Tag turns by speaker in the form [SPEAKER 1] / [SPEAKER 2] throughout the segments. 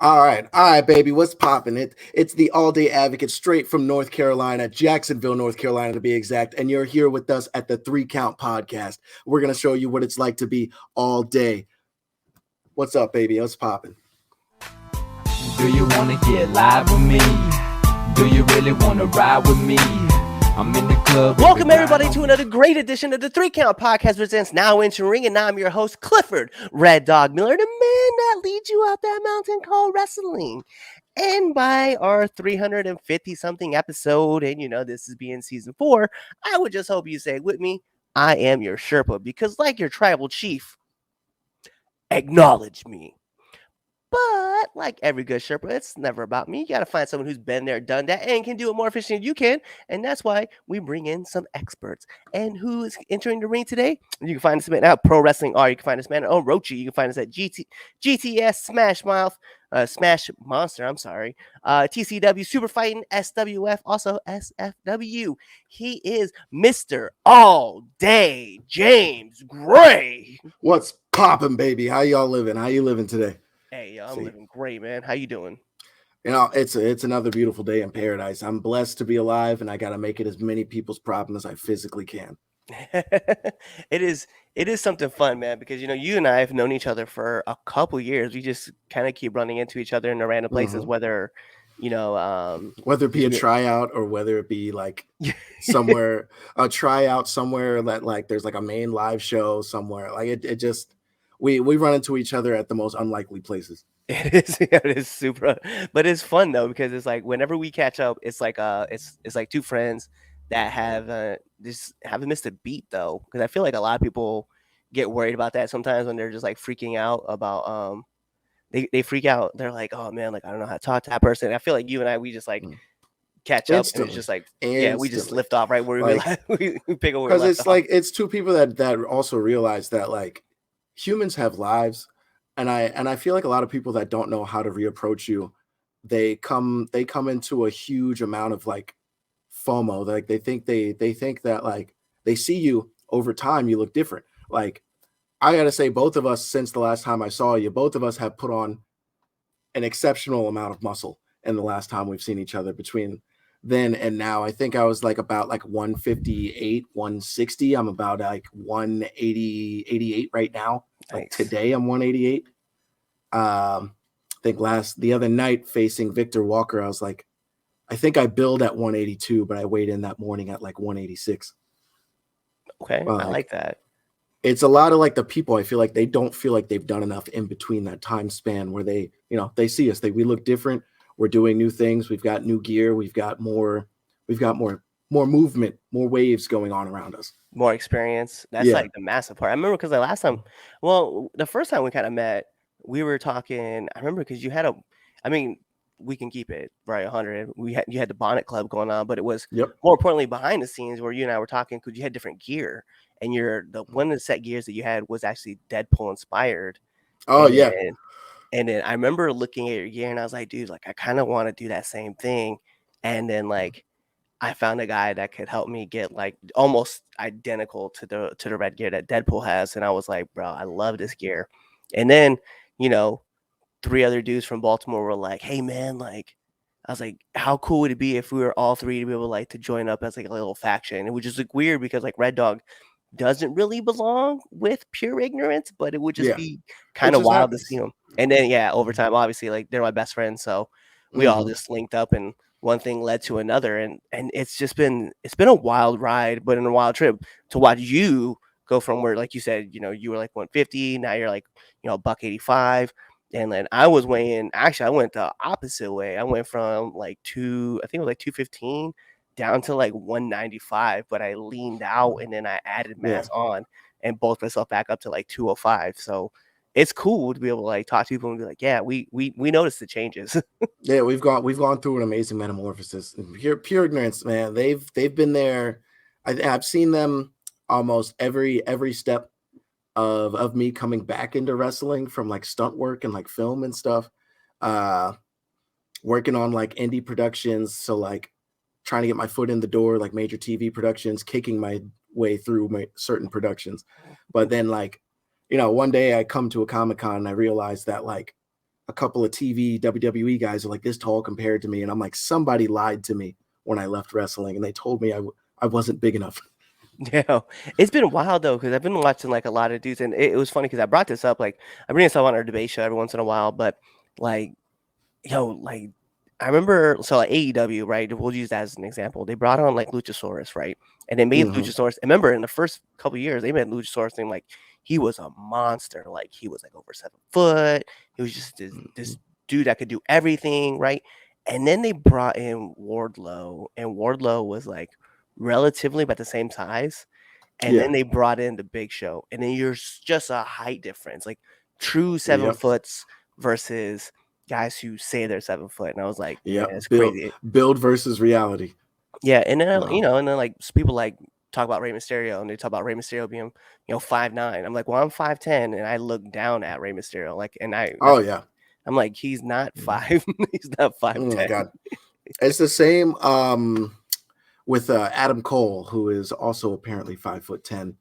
[SPEAKER 1] All right, baby. What's popping? It's the All Day Advocate, straight from North Carolina, Jacksonville, North Carolina, to be exact. And you're here with us at the Three Count Podcast. We're gonna show you what it's like to be all day. What's up, baby? What's popping?
[SPEAKER 2] Do you wanna get live with me? Do you really wanna ride with me? I'm in the club.
[SPEAKER 3] Welcome everybody to another great edition of the Three Count Podcast presents Now Entering, and I'm your host Clifford Red Dog Miller, the man that leads you out that mountain called wrestling. And by our 350 something episode, and this is being season 4, I would just hope you say with me, I am your Sherpa, because like your tribal chief, acknowledge me. But like every good Sherpa, it's never about me. You got to find someone who's been there, done that, and can do it more efficiently than you can. And that's why we bring in some experts. And who is entering the ring today? You can find this man at Pro Wrestling R. You can find this man at Orochi. You can find us at GTS Smash Mouth, Smash Monster. I'm sorry. TCW Super Fighting SWF, also SFW. He is Mr. All Day James Gray.
[SPEAKER 1] What's popping, baby? How y'all living? How you living today?
[SPEAKER 3] Hey, I'm living great, man. How you doing?
[SPEAKER 1] It's another beautiful day in paradise. I'm blessed to be alive, and I got to make it as many people's problem as I physically can.
[SPEAKER 3] It is something fun, man, because you and I have known each other for a couple years. We just kind of keep running into each other in the random places, whether
[SPEAKER 1] whether it be a tryout or whether it be like somewhere a tryout somewhere that like there's like a main live show somewhere. Like it just we run into each other at the most unlikely places.
[SPEAKER 3] It is super, but it's fun though, because it's like whenever we catch up, it's like it's like two friends that have just haven't missed a beat though, because I feel like a lot of people get worried about that sometimes when they're just like freaking out about they freak out. They're like, oh man, like I don't know how to talk to that person. And I feel like you and I, we just like catch up and it's just like we just lift off right where we pick up,
[SPEAKER 1] because it's like it's two people that also realize that like humans have lives, and I feel like a lot of people that don't know how to reapproach you, they come into a huge amount of like FOMO. Like they think that like they see you over time, you look different. Like I gotta say, both of us, since the last time I saw you, both of us have put on an exceptional amount of muscle in the last time we've seen each other. Between then and now, I think I was like about like 158, 160. I'm about like 180, 88 right now. Like today I'm 188. I think the other night facing Victor Walker, I was like, I think I billed at 182, but I weighed in that morning at like 186.
[SPEAKER 3] Okay, I like that.
[SPEAKER 1] It's a lot of like the people, I feel like they don't feel like they've done enough in between that time span where they see us. We look different. We're doing new things. We've got new gear. We've got more movement, more waves going on around us.
[SPEAKER 3] More experience. That's like the massive part. I remember because the first time we kind of met, we were talking. I remember because you had we can keep it right 100. You had the Bonnet Club going on, but it was more importantly behind the scenes where you and I were talking because you had different gear, and one of the set gears that you had was actually Deadpool inspired.
[SPEAKER 1] Oh
[SPEAKER 3] and then I remember looking at your gear and I was like, dude, like I kind of want to do that same thing. And then like I found a guy that could help me get like almost identical to the red gear that Deadpool has, and I was like, bro, I love this gear. And then 3 other dudes from Baltimore were like, hey man, like I was like, how cool would it be if we were all 3 to be able like to join up as like a little faction? It would just look weird because like Red Dog doesn't really belong with Pure Ignorance, but it would just be kind of wild to see them. And then over time, obviously, like they're my best friends, so we all just linked up, and one thing led to another, and it's been a wild ride, but in a wild trip to watch you go from where, like you said, you were like 150, now you're like $185. And then I was weighing, actually, I went the opposite way. I went from like I think it was like 215 down to like 195, but I leaned out and then I added mass on and bulked myself back up to like 205. So it's cool to be able to like talk to people and be like, yeah, we noticed the changes.
[SPEAKER 1] Yeah, we've gone through an amazing metamorphosis. Pure Ignorance, man. They've been there. I've seen them almost every step of me coming back into wrestling, from like stunt work and like film and stuff, working on like indie productions, so like trying to get my foot in the door, like major TV productions, kicking my way through certain productions. But then like one day I come to a Comic-Con and I realized that like a couple of TV WWE guys are like this tall compared to me, and I'm like, somebody lied to me when I left wrestling, and they told me I wasn't big enough.
[SPEAKER 3] Yeah, it's been a while though, because I've been watching like a lot of dudes, and it was funny because I brought this up. Like, I bring this up on our debate show every once in a while, but like, like I remember, so like AEW, right? We'll use that as an example. They brought on like Luchasaurus, right? And they made
[SPEAKER 1] Hmm.
[SPEAKER 3] Luchasaurus. I remember in the first couple years, they made Luchasaurus thing like he was a monster. Like he was like over 7 foot. He was just this dude that could do everything, right? And then they brought in Wardlow, and Wardlow was like relatively about the same size. And
[SPEAKER 1] Yeah.
[SPEAKER 3] then they brought in the Big Show, and then just a height difference, like true 7
[SPEAKER 1] Yep.
[SPEAKER 3] foots versus guys who say they're 7 foot. And I was like, man,
[SPEAKER 1] Yep.
[SPEAKER 3] it's
[SPEAKER 1] Build
[SPEAKER 3] crazy.
[SPEAKER 1] build versus reality.
[SPEAKER 3] Yeah, and then
[SPEAKER 1] Um,
[SPEAKER 3] and then like people like talk about Rey Mysterio, and they talk about Rey Mysterio being 5'9". I'm like, well, I'm 5'10", and I look down at Rey Mysterio, like, and
[SPEAKER 1] oh yeah.
[SPEAKER 3] I'm like, he's not
[SPEAKER 1] Mhm.
[SPEAKER 3] 5, he's not
[SPEAKER 1] Oh my
[SPEAKER 3] 5'10".
[SPEAKER 1] god. It's the same with Adam Cole, who is also apparently 5'10",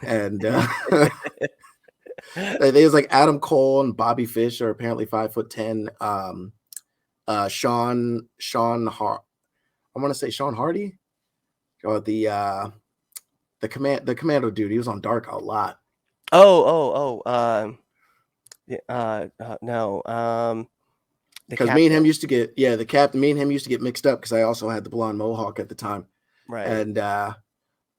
[SPEAKER 1] and there's like Adam Cole and Bobby Fish are apparently 5'10". I want to say Sean Hardy, or the commando dude. He was on Dark a lot.
[SPEAKER 3] No, the
[SPEAKER 1] Because me and
[SPEAKER 3] captain,
[SPEAKER 1] him used to get the captain. Me and him used to get mixed up because I also had the blonde mohawk at the time,
[SPEAKER 3] right?
[SPEAKER 1] and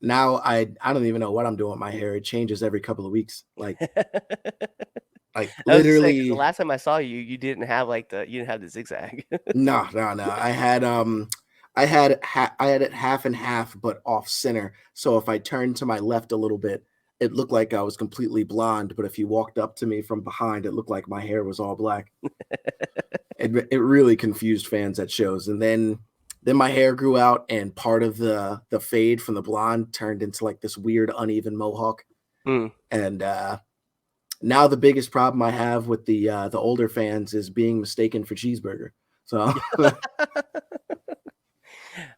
[SPEAKER 1] now I don't even know what I'm doing with my hair. It changes every couple of weeks, like
[SPEAKER 3] I was just saying, because the
[SPEAKER 1] literally.
[SPEAKER 3] last time I saw you, you didn't have you didn't have the zigzag.
[SPEAKER 1] No, no, no. I had it half and half, but off center. So if I turned to my left a little bit, it looked like I was completely blonde. But if you walked up to me from behind, it looked like my hair was all black. It really confused fans at shows. And then my hair grew out, and part of the fade from the blonde turned into like this weird uneven mohawk.
[SPEAKER 3] Mm.
[SPEAKER 1] And now the biggest problem I have with the older fans is being mistaken for cheeseburger. So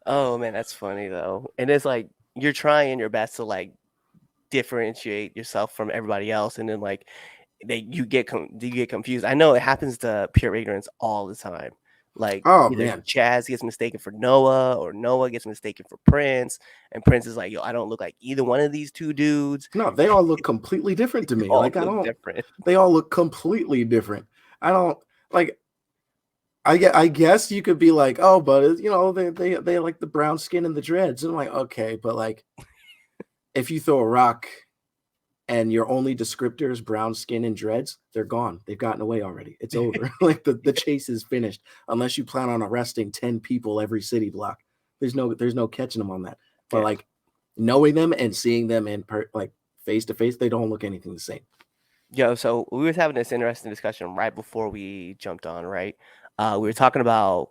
[SPEAKER 3] Oh man, that's funny though. And it's like you're trying your best to like differentiate yourself from everybody else, and then like you get confused. I know it happens to pure ignorance all the time. Like
[SPEAKER 1] oh
[SPEAKER 3] either
[SPEAKER 1] man.
[SPEAKER 3] Chaz gets mistaken for Noah, or Noah gets mistaken for Prince, and Prince is like, yo, I don't look like either one of these two dudes.
[SPEAKER 1] No, they all look completely different to me.
[SPEAKER 3] All
[SPEAKER 1] Like I
[SPEAKER 3] look
[SPEAKER 1] don't
[SPEAKER 3] different.
[SPEAKER 1] they all look completely different. I don't like I guess you could be like, "Oh, but they like the brown skin and the dreads." And I'm like, "Okay, but like if you throw a rock and your only descriptor is brown skin and dreads, they're gone. They've gotten away already. It's over. Like the chase is finished unless you plan on arresting 10 people every city block. There's no catching them on that. But
[SPEAKER 3] Yeah.
[SPEAKER 1] like knowing them and seeing them like face to face, they don't look anything the same.
[SPEAKER 3] Yo, so we was having this interesting discussion right before we jumped on, right? We were talking about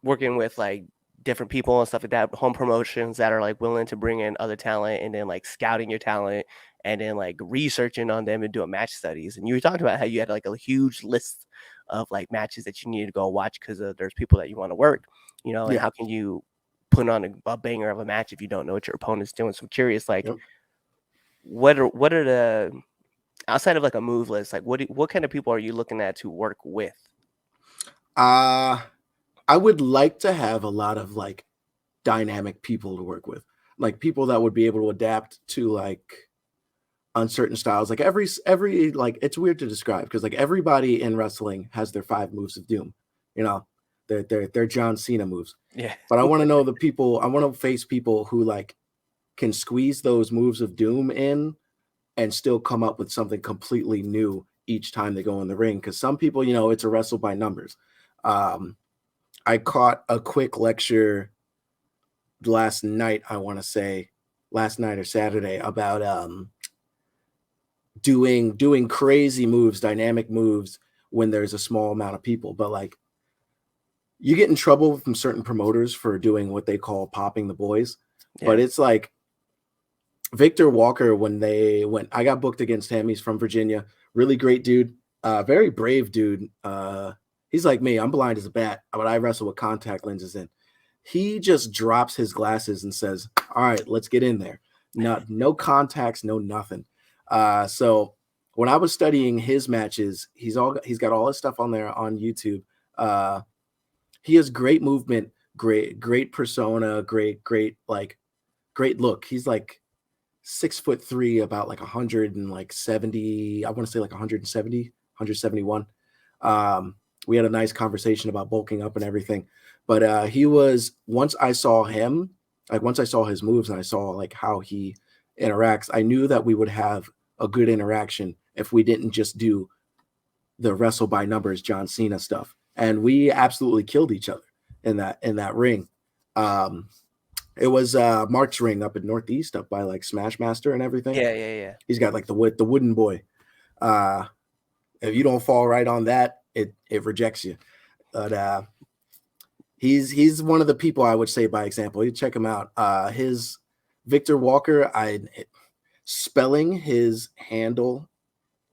[SPEAKER 3] working with like different people and stuff like that, home promotions that are like willing to bring in other talent, and then like scouting your talent, and then like researching on them and doing match studies. And you were talking about how you had like a huge list of like matches that you need to go watch because there's people that you want to work, and
[SPEAKER 1] Yeah.
[SPEAKER 3] how can you put on a banger of a match if you don't know what your opponent's doing? So I'm curious, like,
[SPEAKER 1] Yep.
[SPEAKER 3] what are the outside of like a move list, like what kind of people are you looking at to work with?
[SPEAKER 1] Uh I would like to have a lot of like dynamic people to work with. Like people that would be able to adapt to like uncertain styles. Like every like it's weird to describe because like everybody in wrestling has their 5 moves of doom. You know, their John Cena moves.
[SPEAKER 3] Yeah.
[SPEAKER 1] But I want to know the people, I want to face people who like can squeeze those moves of doom in and still come up with something completely new each time they go in the ring. Because some people, it's a wrestle by numbers. Um, I caught a quick lecture last night, I want to say last night or Saturday, about doing crazy moves, dynamic moves when there's a small amount of people. But like you get in trouble from certain promoters for doing what they call popping the boys. But
[SPEAKER 3] Yeah.
[SPEAKER 1] it's like Victor Walker, when I got booked against him. He's from Virginia, really great dude, very brave dude. He's like me, I'm blind as a bat, but I wrestle with contact lenses in. He just drops his glasses and says, "All right, let's get in there." No contacts, no nothing. So when I was studying his matches, he's got all his stuff on there on YouTube. He has great movement, great persona, great like great look. He's like 6'3", about like 170. I want to say like 170, 171. We had a nice conversation about bulking up and everything. But he was, once I saw him, like once I saw his moves and I saw like how he interacts, I knew that we would have a good interaction if we didn't just do the wrestle by numbers John Cena stuff. And we absolutely killed each other in that ring. It was Mark's ring up in Northeast, up by like Smashmaster and everything.
[SPEAKER 3] Yeah.
[SPEAKER 1] He's got like the wooden boy. If you don't fall right on that, it rejects you. But he's one of the people I would say by example. You check him out. His Victor Walker, spelling his handle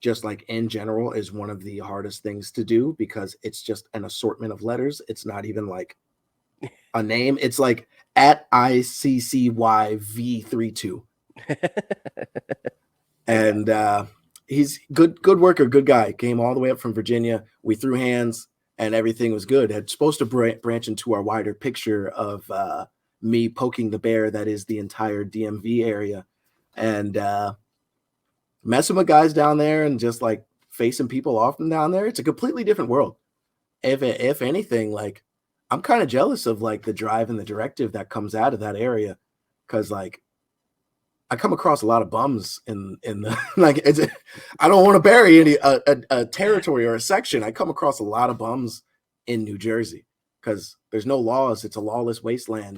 [SPEAKER 1] just like in general is one of the hardest things to do because it's just an assortment of letters. It's not even like a name. It's like at ICCYV32. And he's good worker, good guy. Came all the way up from Virginia. We threw hands and everything was good. It's supposed to branch into our wider picture of me poking the bear that is the entire DMV area. And messing with guys down there and just like facing people off from down there. It's a completely different world. If anything, like I'm kind of jealous of like the drive and the directive that comes out of that area. Cause like I come across a lot of bums in the like I don't want to bury any a territory or a section. I come across a lot of bums in New Jersey because there's no laws. It's a lawless wasteland.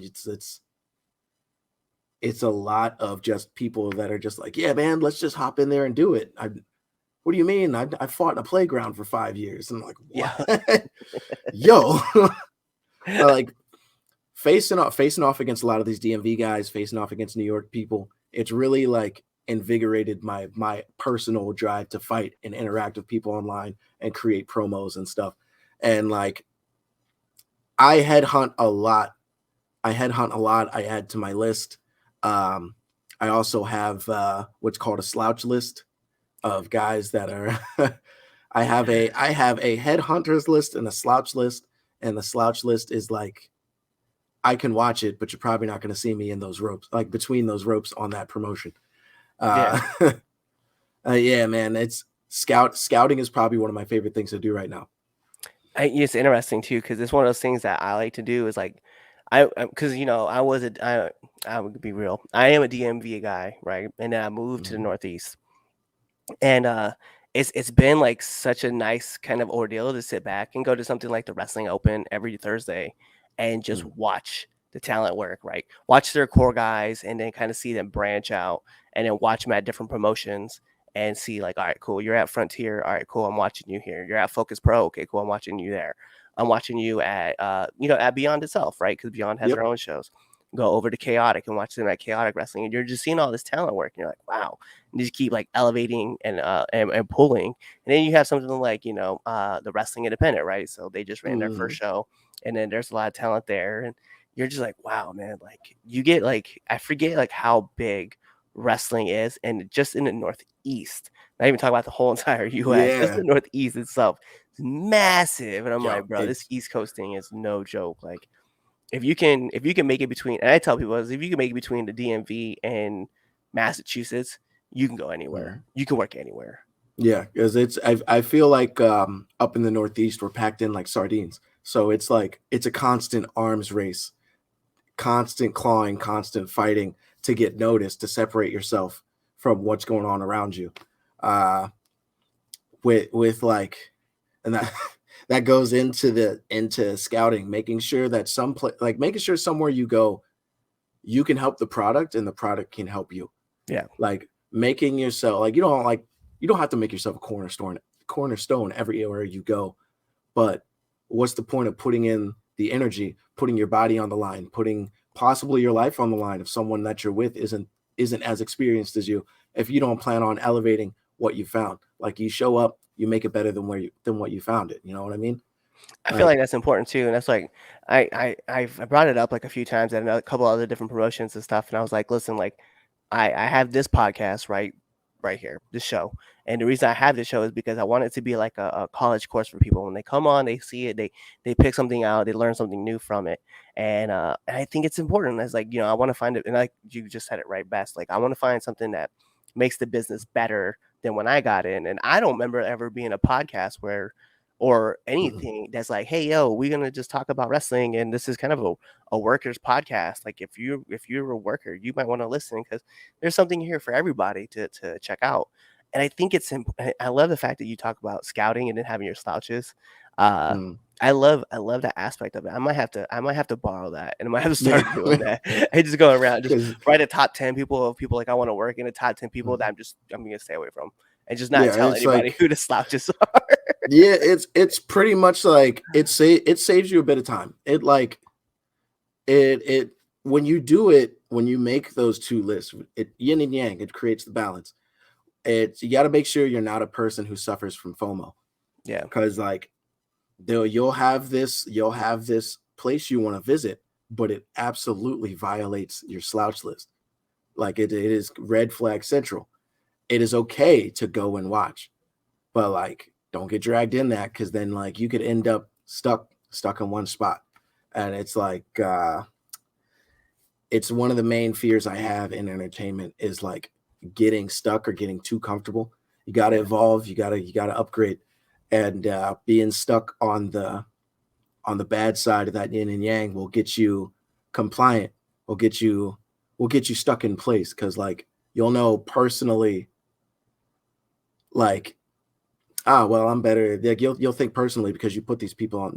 [SPEAKER 1] It's a lot of just people that are just like, yeah, man, let's just hop in there and do it. What do you mean? I fought in a playground for 5 years. And I'm like, what? Yeah. Yo, like facing off against a lot of these DMV guys, facing off against New York people. It's really like invigorated my personal drive to fight and interact with people online and create promos and stuff. And like, I headhunt a lot. I add to my list. I also have what's called a slouch list of guys that are I have a headhunters list and a slouch list, and the slouch list is like I can watch it, but you're probably not going to see me in those ropes, like between those ropes on that promotion. Yeah, man, it's scouting is probably one of my favorite things to do right now.
[SPEAKER 3] It's interesting too because it's one of those things that I like to do is like because I would be real. I am a DMV guy, right? And then I moved to the Northeast, and it's been like such a nice kind of ordeal to sit back and go to something like the Wrestling Open every Thursday, and just watch the talent work, right? Watch their core guys, and then kind of see them branch out, and then watch them at different promotions. And see like, all right, cool. You're at Frontier. All right, cool. I'm watching you here. You're at Focus Pro. Okay, cool. I'm watching you there. I'm watching you at, at Beyond itself, right? Because Beyond has their own shows. Go over to Chaotic and watch them at Chaotic Wrestling, and you're just seeing all this talent work. And you're like, wow. And you just keep like elevating and pulling. And then you have something like, the Wrestling Independent, right? So they just ran their first show, and then there's a lot of talent there, and you're just like, wow, man. Like you get like, I forget like how big wrestling is, and just in the Northeast, not even talking about the whole entire US, just the Northeast itself is massive. And I'm like, bro, this East Coast thing is no joke. Like if you can make it between, and I tell people, if you can make it between the DMV and Massachusetts, you can go anywhere. You can work anywhere.
[SPEAKER 1] Yeah, because I feel like up in the Northeast we're packed in like sardines. So it's like it's a constant arms race, constant clawing, constant fighting to get noticed, to separate yourself from what's going on around you. With like, and that goes into scouting, making sure that making sure somewhere you go, you can help the product and the product can help you.
[SPEAKER 3] Yeah.
[SPEAKER 1] Like making yourself like you don't have to make yourself a cornerstone everywhere you go, but what's the point of putting in the energy, putting your body on the line, putting possibly your life on the line if someone that you're with isn't as experienced as you, if you don't plan on elevating what you found? Like you show up, you make it better than what you found it. You know what I mean?
[SPEAKER 3] I feel like that's important too, and that's like I brought it up like a few times at a couple other different promotions and stuff, and I was like, listen, like I have this podcast right here, this show, And the reason I have this show is because I want it to be like a college course for people. When they come on, they see it, they pick something out, they learn something new from it. And I think it's important. It's like, I want to find it, and like you just said it right best. Like I want to find something that makes the business better than when I got in. And I don't remember ever being a podcast or
[SPEAKER 1] Mhm.
[SPEAKER 3] anything that's like, hey, yo, we're gonna just talk about wrestling, and this is kind of a workers podcast. Like if you're a worker, you might want to listen because there's something here for everybody to check out. And I think I love the fact that you talk about scouting and then having your slouches. Uh,
[SPEAKER 1] Mhm.
[SPEAKER 3] I love that aspect of it. I might have to borrow that, and I might have to
[SPEAKER 1] Yeah.
[SPEAKER 3] start doing that. And just go around, just
[SPEAKER 1] 'Cause
[SPEAKER 3] write a top 10 people of people like I want to work in, a top 10 people that
[SPEAKER 1] Mhm.
[SPEAKER 3] I'm gonna stay away from, and just not
[SPEAKER 1] Yeah,
[SPEAKER 3] tell
[SPEAKER 1] it's
[SPEAKER 3] anybody
[SPEAKER 1] like
[SPEAKER 3] who the slouches are.
[SPEAKER 1] yeah, it's pretty much like it saves you a bit of time. It when you do it, when you make those two lists, it yin and yang, it creates the balance. You got to make sure you're not a person who suffers from FOMO
[SPEAKER 3] Yeah,
[SPEAKER 1] because like you'll have this place you want to visit, but it absolutely violates your slouch list. Like it is red flag central. It is okay to go and watch, but like don't get dragged in that because then like you could end up stuck in one spot. And it's like it's one of the main fears I have in entertainment is like getting stuck or getting too comfortable. You got to
[SPEAKER 3] yeah,
[SPEAKER 1] evolve, you got to upgrade, and being stuck on the bad side of that yin and yang will get you compliant, will get you will get you stuck in place because like you'll know personally like well, I'm better. Like you'll think personally because you put these people,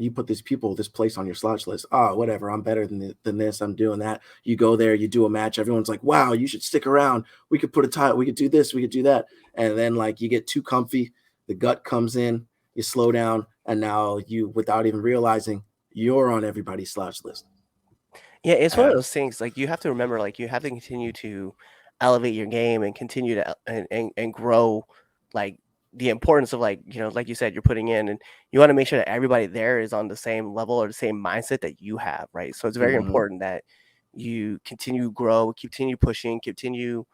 [SPEAKER 1] this place on your slouch list. Whatever, I'm better than this. I'm doing that. You go there, you do a match. Everyone's like, wow, you should stick around. We could put a tie. We could do this. We could do that. And then like you get too comfy, the gut comes in, you slow down, and now you, without even realizing, you're on everybody's slouch list.
[SPEAKER 3] yeah. It's one of
[SPEAKER 1] And
[SPEAKER 3] those things. Like you have to remember, like you have to continue to elevate your game and continue to and grow, like the importance of like like you said, you're putting in, and you want to make sure that everybody there is on the same level or the same mindset that you have, right? So it's very
[SPEAKER 1] mhm,
[SPEAKER 3] important that you continue to grow, continue pushing, continue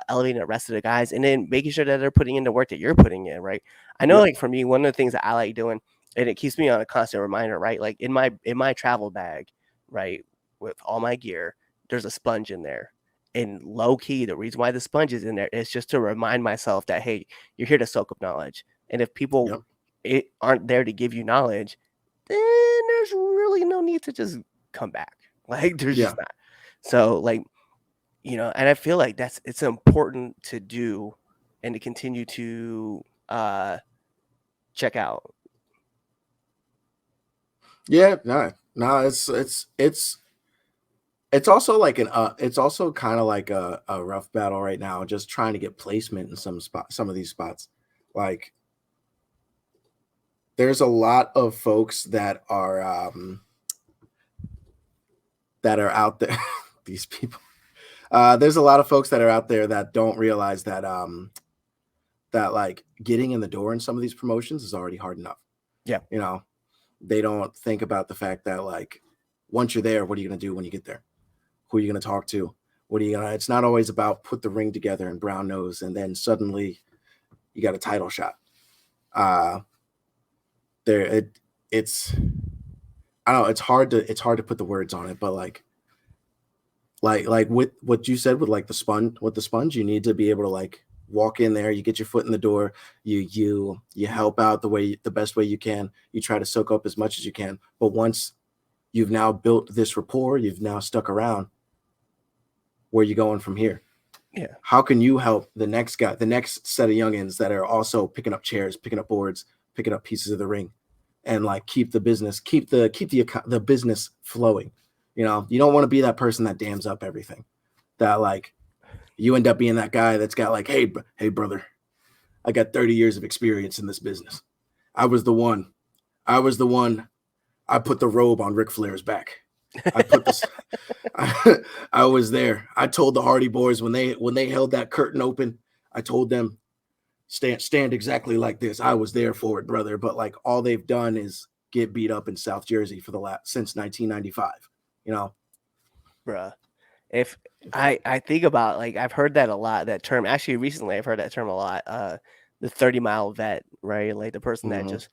[SPEAKER 3] elevating the rest of the guys, and then making sure that they're putting in the work that you're putting in, right? I know,
[SPEAKER 1] yep,
[SPEAKER 3] like for me, one of the things that I like doing, and it keeps me on a constant reminder, right? Like in my travel bag, right, with all my gear, there's a sponge in there. And low key, the reason why the sponge is in there is just to remind myself that hey, you're here to soak up knowledge. And if people
[SPEAKER 1] yep,
[SPEAKER 3] aren't there to give you knowledge, then there's really no need to just come back. Like there's
[SPEAKER 1] yeah.
[SPEAKER 3] just not. So like and I feel like it's important to do and to continue to check out.
[SPEAKER 1] Yeah, no, it's also like it's also kind of like a rough battle right now, just trying to get placement in some of these spots. Like there's a lot of folks that are out there. These people. There's a lot of folks that are out there that don't realize that like getting in the door in some of these promotions is already hard enough.
[SPEAKER 3] Yeah.
[SPEAKER 1] You know, they don't think about the fact that like once you're there, what are you gonna do when you get there? Who are you gonna talk to? What are you gonna? It's not always about put the ring together and brown nose, and then suddenly you got a title shot. Uh, there, it's I don't know. It's hard to put the words on it, but like with what you said with like the sponge, you need to be able to like walk in there, you get your foot in the door, you help out the best way you can, you try to soak up as much as you can. But once you've now built this rapport, you've now stuck around, where you going from here?
[SPEAKER 3] Yeah.
[SPEAKER 1] How can you help the next guy, the next set of youngins that are also picking up chairs, picking up boards, picking up pieces of the ring, and like keep the business flowing. You don't want to be that person that dams up everything. That like you end up being that guy that's got like, hey brother, I got 30 years of experience in this business. I was the one. I was the one. I put the robe on Ric Flair's back. I put this. I was there. I told the Hardy Boys when they held that curtain open. I told them stand exactly like this. I was there for it, brother. But like all they've done is get beat up in South Jersey for the last since 1995. You know.
[SPEAKER 3] Bruh. If I think about, like, I've heard that a lot, that term. Actually, recently I've heard that term a lot. the 30-mile vet, right? Like the person that
[SPEAKER 1] Hmm.
[SPEAKER 3] just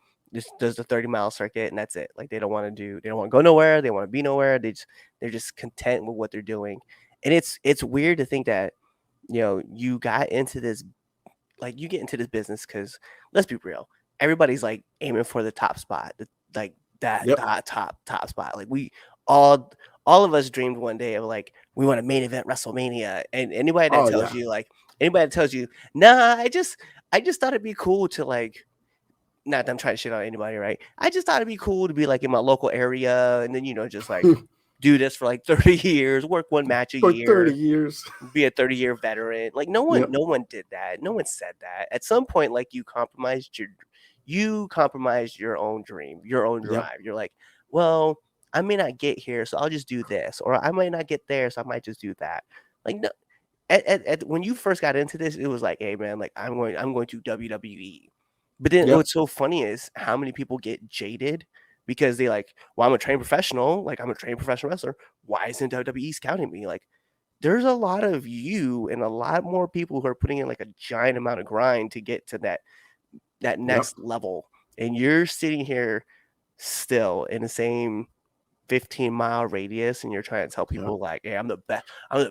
[SPEAKER 3] does the 30-mile circuit and that's it. Like they don't want to go nowhere, they want to be nowhere. They're just content with what they're doing. And it's weird to think that, you got into this, like you get into this business because let's be real, everybody's like aiming for the top spot, like
[SPEAKER 1] Yep.
[SPEAKER 3] that top spot. Like all of us dreamed one day of like we want to main event WrestleMania, and
[SPEAKER 1] Oh yeah.
[SPEAKER 3] anybody that tells you, nah, I just thought it'd be cool to like. Not that I'm trying to shit on anybody, right? I just thought it'd be cool to be like in my local area, and then just like do this for like 30 years, work one match a
[SPEAKER 1] For 30
[SPEAKER 3] year,
[SPEAKER 1] years.
[SPEAKER 3] be a 30-year veteran. Like
[SPEAKER 1] Yep.
[SPEAKER 3] no one did that. No one said that. At some point, like you compromised your own dream, your own
[SPEAKER 1] Yep.
[SPEAKER 3] drive. You're like, well, I may not get here, so I'll just do this, or I might not get there, so I might just do that. Like no, when you first got into this, it was like, hey man, like I'm going to WWE. But then
[SPEAKER 1] Yep.
[SPEAKER 3] what's so funny is how many people get jaded because they like, well, I'm a trained professional, like I'm a trained professional wrestler. Why isn't WWE scouting me? Like there's a lot of you and a lot more people who are putting in like a giant amount of grind to get to that
[SPEAKER 1] Yep.
[SPEAKER 3] next level. And you're sitting here still in the same 15-mile radius and you're trying to tell
[SPEAKER 1] Yep.
[SPEAKER 3] people like, hey, I'm the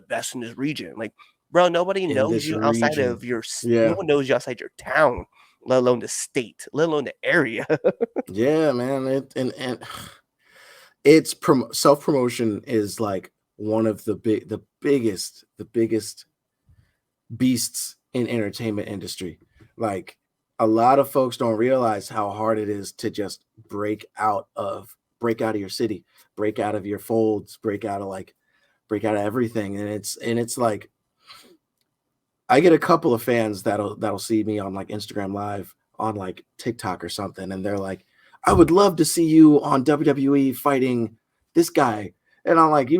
[SPEAKER 3] best in this region. Like, bro, nobody
[SPEAKER 1] In
[SPEAKER 3] knows
[SPEAKER 1] this
[SPEAKER 3] you outside
[SPEAKER 1] region.
[SPEAKER 3] of no
[SPEAKER 1] Yeah.
[SPEAKER 3] one knows you outside your town, let alone the state, let alone the area.
[SPEAKER 1] Yeah, man. And it's self-promotion is like one of the biggest beasts in entertainment industry. Like a lot of folks don't realize how hard it is to just break out of your city, break out of your folds, break out of everything. And it's like I get a couple of fans that'll see me on like Instagram live on like TikTok or something, and they're like, I would love to see you on WWE fighting this guy. And I'm like,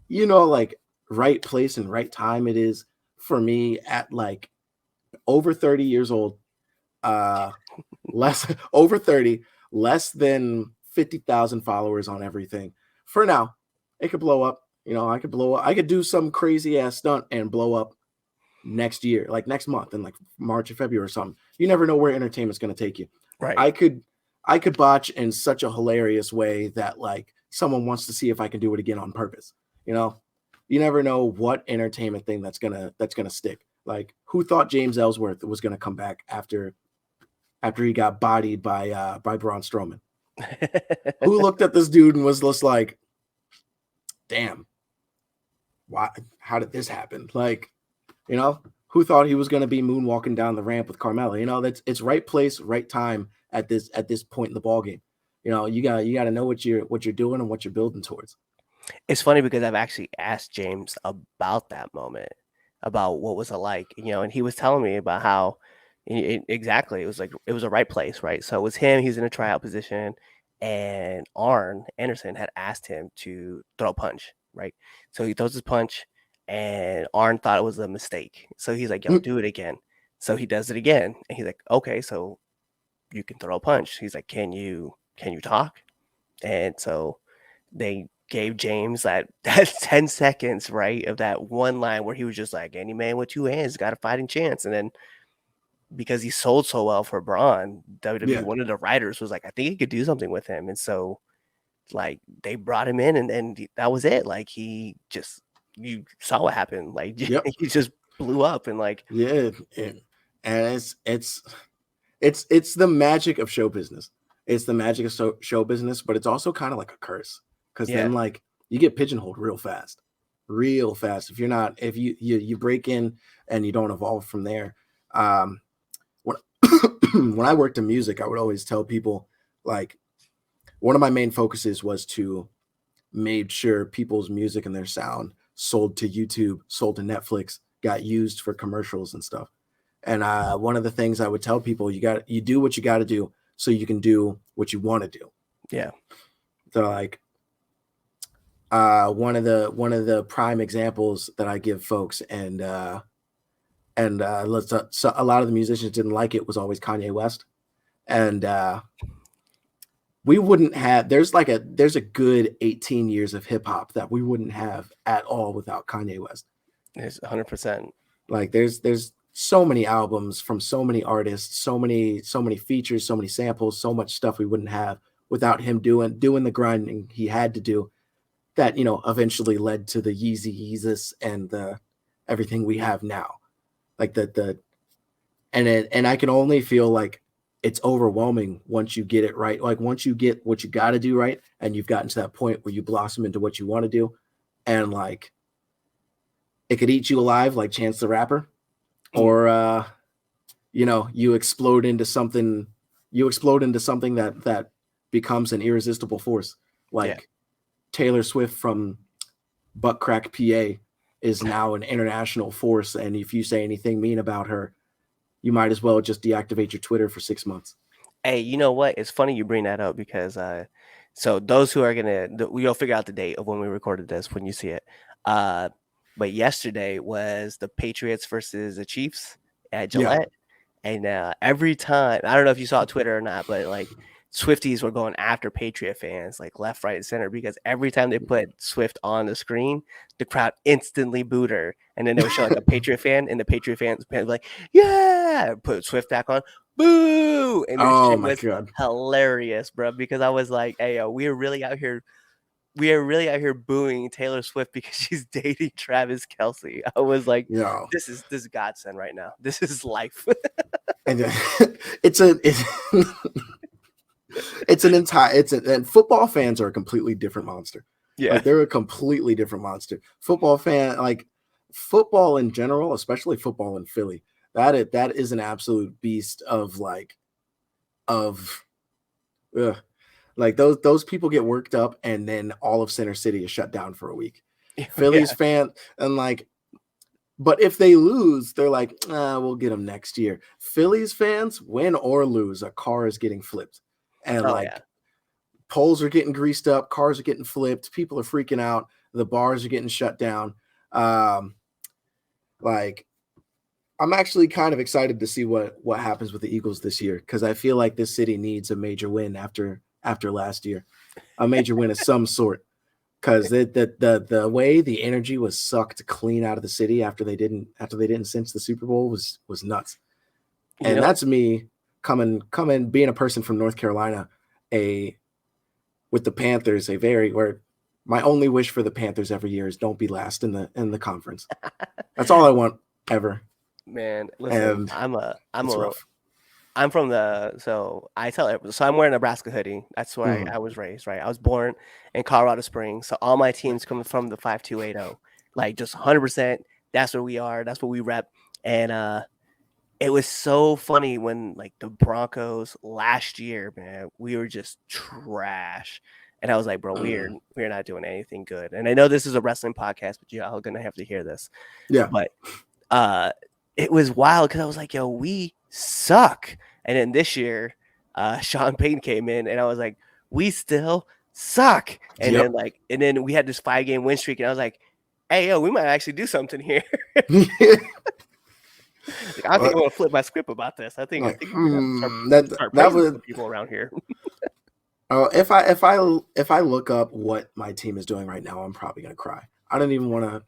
[SPEAKER 1] like right place and right time it is for me at like over 30 years old, uh less over 30, less than 50,000 followers on everything. For now, it could blow up. I could blow up. I could do some crazy ass stunt and blow up next year, like next month in like March or February or something. You never know where entertainment's going to take you.
[SPEAKER 3] Right.
[SPEAKER 1] I could botch in such a hilarious way that like someone wants to see if I can do it again on purpose. You know, you never know what entertainment thing that's gonna stick. Like who thought James Ellsworth was gonna come back after he got bodied by Braun Strowman? Who looked at this dude and was just like, damn, why? How did this happen? Like, who thought he was going to be moonwalking down the ramp with Carmella? It's right place, right time at this point in the ball game. You got to know what you're doing and what you're building towards.
[SPEAKER 3] It's funny because I've actually asked James about that moment, about what was it like, and he was telling me about how exactly it was like it was a right place, right? So it was him, he's in a tryout position, and Arn Anderson had asked him to throw a punch, right? So he throws his punch, and Arn thought it was a mistake. So he's like, yo, do it again. So he does it again, and he's like, okay, so you can throw a punch. He's like, can you talk? And so they gave James that 10 seconds, right, of that one line where he was just like, any man with two hands got a fighting chance. And then because he sold so well for Braun, WWE,
[SPEAKER 1] Yeah.
[SPEAKER 3] one of the writers was like, I think he could do something with him. And so like they brought him in and that was it. Like you saw what happened. Like
[SPEAKER 1] Yep.
[SPEAKER 3] he just blew up and like,
[SPEAKER 1] Yeah. And it's the magic of show business. It's the magic of show business, but it's also kind of like a curse because
[SPEAKER 3] yeah,
[SPEAKER 1] then like you get pigeonholed real fast. If you break in and you don't evolve from there. When when I worked in music, I would always tell people like one of my main focuses was to make sure people's music and their sound sold to YouTube, sold to Netflix, got used for commercials and stuff. And one of the things I would tell people, you do what you got to do so you can do what you want to do.
[SPEAKER 3] yeah.
[SPEAKER 1] So like one of the prime examples that I give folks, so a lot of the musicians didn't like it, was always Kanye West. And we wouldn't have there's a good 18 years of hip hop that we wouldn't have at all without Kanye West.
[SPEAKER 3] It's 100%.
[SPEAKER 1] Like there's so many albums from so many artists, so many features, so many samples, so much stuff we wouldn't have without him doing the grinding he had to do that, eventually led to the Yeezus and the everything we have now. Like the and I can only feel like it's overwhelming once you get it right. Like once you get what you got to do right, and you've gotten to that point where you blossom into what you want to do, and like it could eat you alive, like Chance the Rapper, or you explode into something. You explode into something that becomes an irresistible force, like Taylor Swift from Butt Crack, PA, is now an international force. And if you say anything mean about her, you might as well just deactivate your Twitter for 6 months.
[SPEAKER 3] Hey, you know what? It's funny you bring that up because so those who are we'll figure out the date of when we recorded this when you see it. But yesterday was the Patriots versus the Chiefs at Gillette. And every time, I don't know if you saw Twitter or not, but like Swifties were going after Patriot fans, like left, right, and center, because every time they put Swift on the screen, the crowd instantly booed her. And then they would show like a Patriot fan, and the Patriot fans would be like, yeah, put Swift back on, boo. And this shit was hilarious, bro, because I was like, hey, we are really out here booing Taylor Swift because she's dating Travis Kelce. I was like, this is godsend right now. This is life.
[SPEAKER 1] And and football fans are a completely different monster.
[SPEAKER 3] Yeah,
[SPEAKER 1] like, they're a completely different monster. Football fan, like football in general, especially football in Philly, that is an absolute beast of like those people get worked up, and then all of Center City is shut down for a week. Phillies fan, and like, but if they lose, they're like, we'll get them next year. Phillies fans, win or lose, a car is getting flipped. And poles are getting greased up, cars are getting flipped, people are freaking out, the bars are getting shut down. Like, I'm actually kind of excited to see what happens with the Eagles this year, because I feel like this city needs a major win after last year, a major win of some sort, because the way the energy was sucked clean out of the city after they didn't cinch the Super Bowl was nuts. And that's me coming being a person from North Carolina, with the Panthers, where my only wish for the Panthers every year is don't be last in the conference. That's all I want ever.
[SPEAKER 3] Man, listen, I'm from so I'm wearing a Nebraska hoodie. That's where I was raised, right? I was born in Colorado Springs. So all my teams come from the 5280, like just 100%. That's where we are. That's what we rep. And it was so funny when like the Broncos last year, man, we were just trash. And I was like, bro, we're not doing anything good. And I know this is a wrestling podcast, but y'all are going to have to hear this.
[SPEAKER 1] Yeah.
[SPEAKER 3] But it was wild because I was like, yo, we suck. And then this year, Sean Payton came in, and I was like, we still suck. And then we had this 5-game win streak, and I was like, hey, yo, we might actually do something here. I think I'm gonna flip my script about this. I think that was people around here.
[SPEAKER 1] Oh, if I look up what my team is doing right now, I'm probably gonna cry. I don't even want to.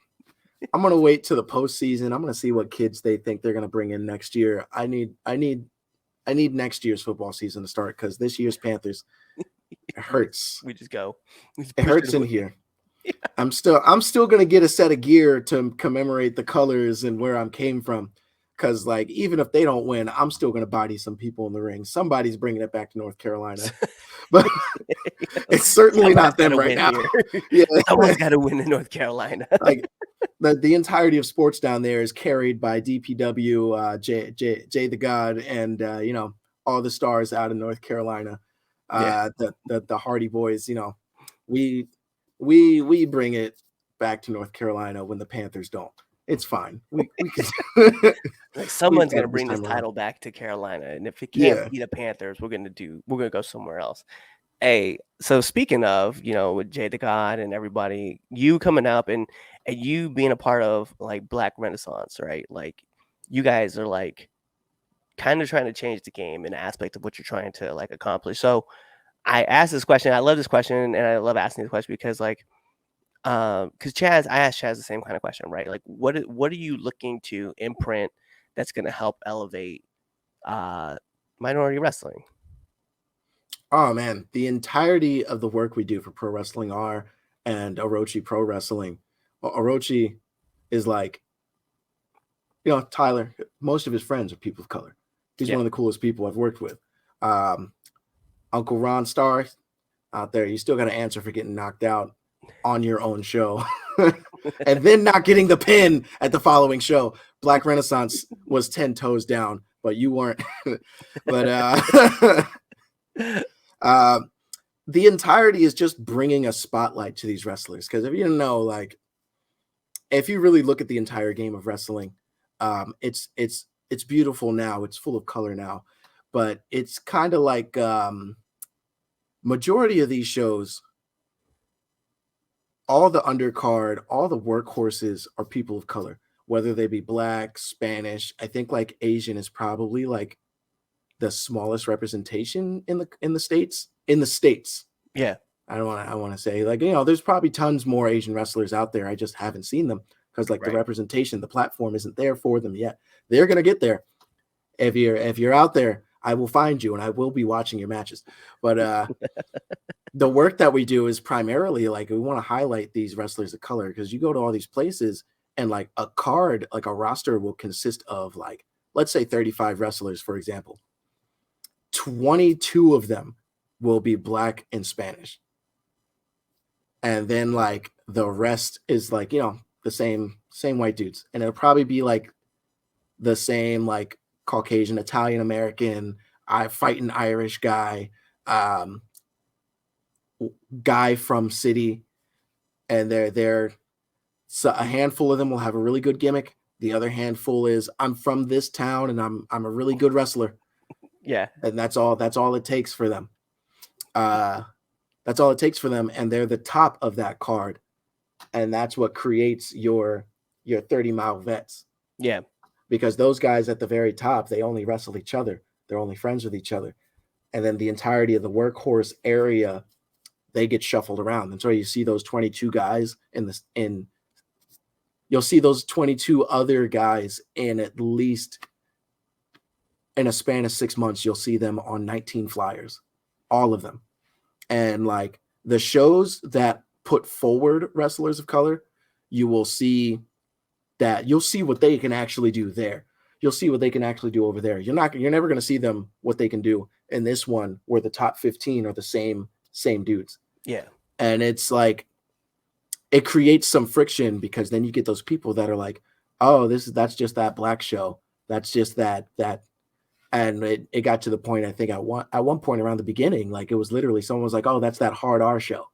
[SPEAKER 1] I'm gonna wait to the postseason. I'm gonna see what kids they think they're gonna bring in next year. I need next year's football season to start, because this year's Panthers, it hurts.
[SPEAKER 3] We just go.
[SPEAKER 1] It hurts in here. Yeah. I'm still gonna get a set of gear to commemorate the colors and where I came from. Because, like, even if they don't win, I'm still going to body some people in the ring. Somebody's bringing it back to North Carolina. But it's certainly not them right now.
[SPEAKER 3] Yeah. Someone's got to win in North Carolina.
[SPEAKER 1] Like, the entirety of sports down there is carried by DPW, Jay the God, and, all the stars out in North Carolina. The Hardy Boys, we bring it back to North Carolina when the Panthers don't. It's fine. We can,
[SPEAKER 3] like, someone's gonna bring this title back to Carolina, and if it can't be the Panthers, we're gonna go somewhere else. Hey, so speaking of, with Jay the God and everybody, you coming up and you being a part of like Black Renaissance, right? Like, you guys are like kind of trying to change the game in the aspect of what you're trying to like accomplish. So I asked this question. I love this question, and I love asking this question because like. Because I asked Chaz the same kind of question, right? Like, what are you looking to imprint that's going to help elevate minority wrestling?
[SPEAKER 1] Oh man, the entirety of the work we do for Pro Wrestling R and Orochi Pro Wrestling. Orochi is like, Tyler, most of his friends are people of color. He's
[SPEAKER 3] Yeah.
[SPEAKER 1] one of the coolest people I've worked with. Uncle Ron Starr out there, you still got to answer for getting knocked out on your own show and then not getting the pin at the following show. Black Renaissance was 10 toes down, but you weren't. But the entirety is just bringing a spotlight to these wrestlers. Because if you don't know, like, if you really look at the entire game of wrestling, it's beautiful now. It's full of color now, but it's kind of like majority of these shows, all the undercard, all the workhorses are people of color, whether they be Black, Spanish. I think like Asian is probably like the smallest representation in the states.
[SPEAKER 3] Yeah.
[SPEAKER 1] I want to say, like, there's probably tons more Asian wrestlers out there. I just haven't seen them because like the representation, the platform isn't there for them yet. They're gonna get there. If you're out there, I will find you and I will be watching your matches. But the work that we do is primarily like we want to highlight these wrestlers of color, because you go to all these places and like a card, like a roster will consist of like, let's say 35 wrestlers, for example. 22 of them will be Black and Spanish. And then like the rest is like, the same white dudes. And it'll probably be like the same like Caucasian, Italian American, fighting Irish guy, guy from city. And so a handful of them will have a really good gimmick. The other handful is, I'm from this town and I'm a really good wrestler.
[SPEAKER 3] Yeah.
[SPEAKER 1] And that's all it takes for them. That's all it takes for them. And they're the top of that card. And that's what creates your 30-mile vets.
[SPEAKER 3] Yeah.
[SPEAKER 1] Because those guys at the very top, they only wrestle each other. They're only friends with each other. And then the entirety of the workhorse area, they get shuffled around. And so you see those 22 guys you'll see those 22 other guys in at least in a span of 6 months, you'll see them on 19 flyers, all of them. And like the shows that put forward wrestlers of color, you'll see what they can actually do there. You'll see what they can actually do over there. You're never going to see them what they can do in this one where the top 15 are the same dudes.
[SPEAKER 3] Yeah.
[SPEAKER 1] And it's like, it creates some friction, because then you get those people that are like, oh, that's just that Black show. That's just that. And it got to the point, I think at one point around the beginning, like it was literally someone was like, oh, that's that hard R show.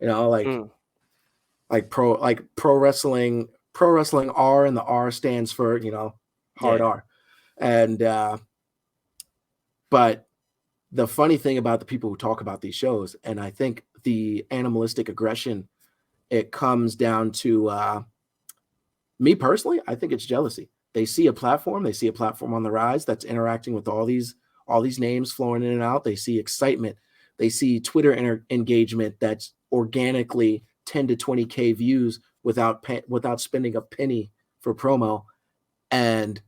[SPEAKER 1] Like pro wrestling R, and the R stands for, hard R. And but the funny thing about the people who talk about these shows, and I think the animalistic aggression, it comes down to me personally, I think it's jealousy. They see a platform on the rise that's interacting with all these names flowing in and out. They see excitement. They see Twitter engagement that's organically 10 to 20K views without spending a penny for promo, and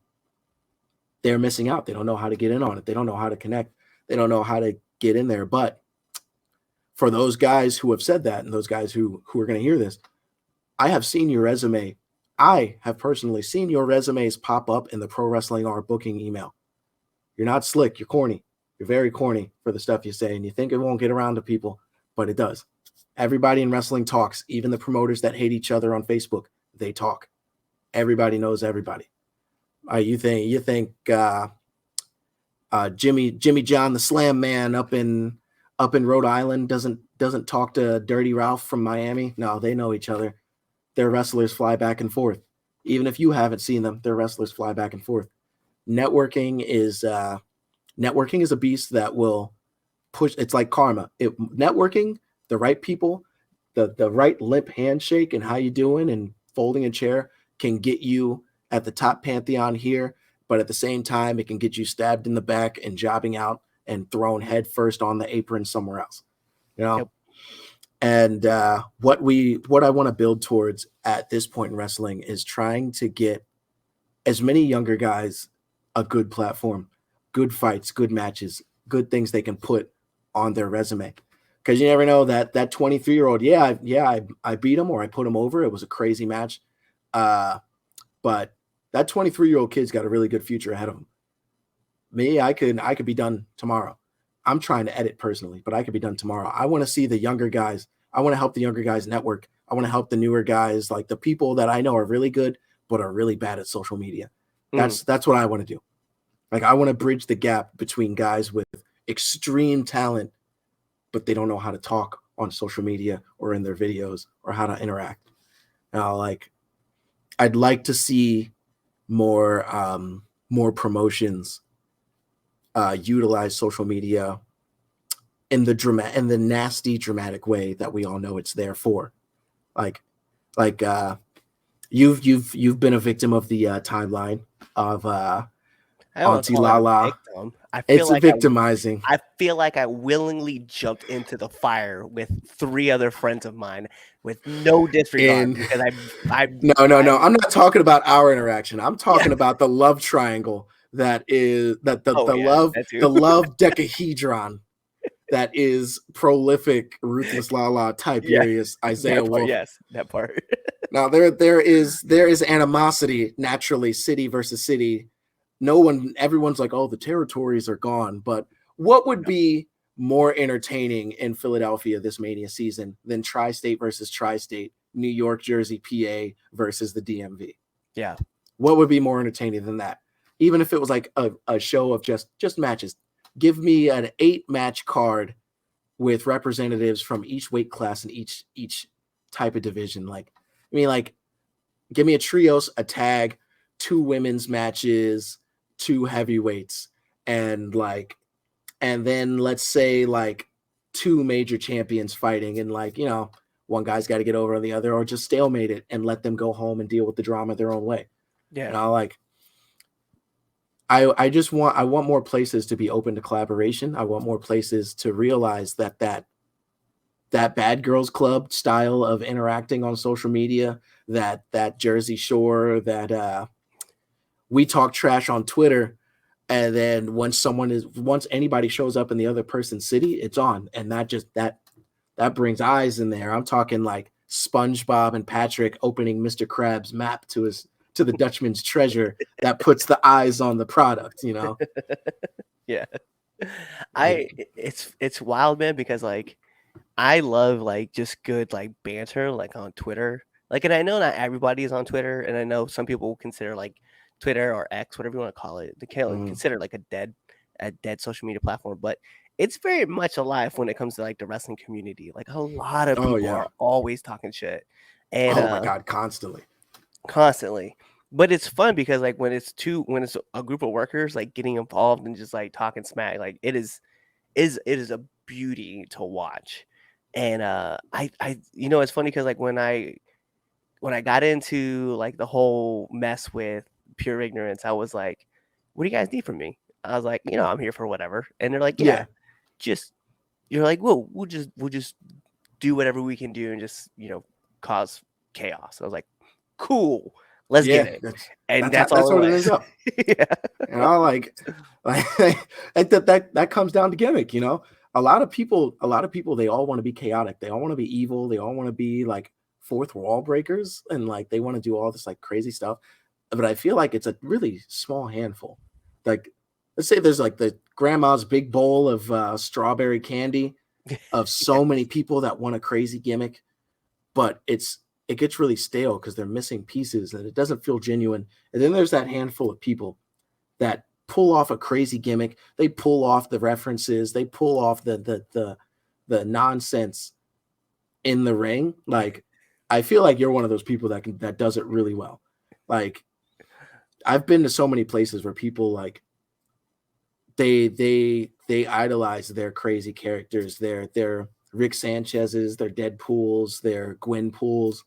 [SPEAKER 1] they're missing out. They don't know how to get in on it. They don't know how to connect. They don't know how to get in there. But for those guys who have said that, and those guys who are going to hear this, I have seen your resume. I have personally seen your resumes pop up in the Pro Wrestling R booking email. You're not slick. You're corny. You're very corny for the stuff you say, and you think it won't get around to people, but it does. Everybody in wrestling talks. Even the promoters that hate each other on Facebook, they talk. Everybody knows everybody. You think Jimmy John the Slam Man up in Rhode Island doesn't talk to Dirty Ralph from Miami? No, they know each other. Their wrestlers fly back and forth. Even if you haven't seen them, their wrestlers fly back and forth. Networking is a beast that will push. It's like karma. Networking, the right people, the right limp handshake and how you doing and folding a chair can get you at the top pantheon here, but at the same time, it can get you stabbed in the back and jobbing out and thrown head first on the apron somewhere else. Yep. And what I want to build towards at this point in wrestling is trying to get as many younger guys a good platform, good fights, good matches, good things they can put on their resume. Because you never know that 23-year-old, I beat him or I put him over. It was a crazy match. But that 23-year-old kid's got a really good future ahead of him. Me, I could be done tomorrow. I'm trying to edit personally, but I could be done tomorrow. I want to see the younger guys. I want to help the younger guys network. I want to help the newer guys, like the people that I know are really good, but are really bad at social media. That's what I want to do. Like, I want to bridge the gap between guys with extreme talent, but they don't know how to talk on social media or in their videos or how to interact. Like, I'd like to see more promotions utilize social media in the nasty dramatic way that we all know it's there for. Like you've been a victim of the timeline of
[SPEAKER 3] I don't
[SPEAKER 1] Auntie
[SPEAKER 3] call it a
[SPEAKER 1] Lala.
[SPEAKER 3] victim.
[SPEAKER 1] It's victimizing.
[SPEAKER 3] I feel like I willingly jumped into the fire with 3 other friends of mine with no disregard because
[SPEAKER 1] No. I'm not talking about our interaction. I'm talking about the love triangle that is the love decahedron that is prolific, ruthless Lala, Tiberius, Isaiah Wolf.
[SPEAKER 3] Yes, that part.
[SPEAKER 1] Now there is animosity naturally, city versus city. Everyone's like, oh, the territories are gone. But what would be more entertaining in Philadelphia this Mania season than Tri-State versus Tri-State, New York, Jersey, PA versus the DMV?
[SPEAKER 3] Yeah.
[SPEAKER 1] What would be more entertaining than that? Even if it was like a show of just matches. Give me an 8-match card with representatives from each weight class and each type of division. Like, I mean, like, give me a trios, a tag, 2 women's matches, 2 heavyweights, and then let's say like 2 major champions fighting, and like, one guy's got to get over on the other, or just stalemate it and let them go home and deal with the drama their own way.
[SPEAKER 3] Yeah.
[SPEAKER 1] Like, I want more places to be open to collaboration. I want more places to realize that Bad Girls Club style of interacting on social media, that Jersey Shore, that we talk trash on Twitter, and then once anybody shows up in the other person's city, it's on, and that brings eyes in there. I'm talking like SpongeBob and Patrick opening Mr. Krabs' map to the Dutchman's treasure that puts the eyes on the product,
[SPEAKER 3] Yeah. It's wild, man, because like I love like just good like banter like on Twitter. Like, and I know not everybody is on Twitter, and I know some people consider like Twitter or X, whatever you want to call it, they can't consider like a dead social media platform, but it's very much alive when it comes to like the wrestling community. Like, a lot of people are always talking shit, and
[SPEAKER 1] oh my god, constantly.
[SPEAKER 3] But it's fun because like when it's a group of workers like getting involved and just like talking smack, like it is a beauty to watch. And it's funny because like when I got into like the whole mess with Pure Ignorance, I was like, what do you guys need from me? I was like, I'm here for whatever. And they're like, you're like, well, we'll just do whatever we can do and just, cause chaos. I was like, cool, let's get it. That's all
[SPEAKER 1] what it ends up.
[SPEAKER 3] Yeah.
[SPEAKER 1] That comes down to gimmick. A lot of people, they all want to be chaotic. They all want to be evil. They all want to be like fourth wall breakers, and like they want to do all this like crazy stuff. But I feel like it's a really small handful. Like, let's say there's like the grandma's big bowl of strawberry candy of so many people that want a crazy gimmick, but it gets really stale because they're missing pieces and it doesn't feel genuine. And then there's that handful of people that pull off a crazy gimmick. They pull off the references. They pull off the nonsense in the ring. Like, I feel like you're one of those people that does it really well. Like, I've been to so many places where people like they idolize their crazy characters, their Rick Sanchez's, their Deadpools, their Gwen Pools,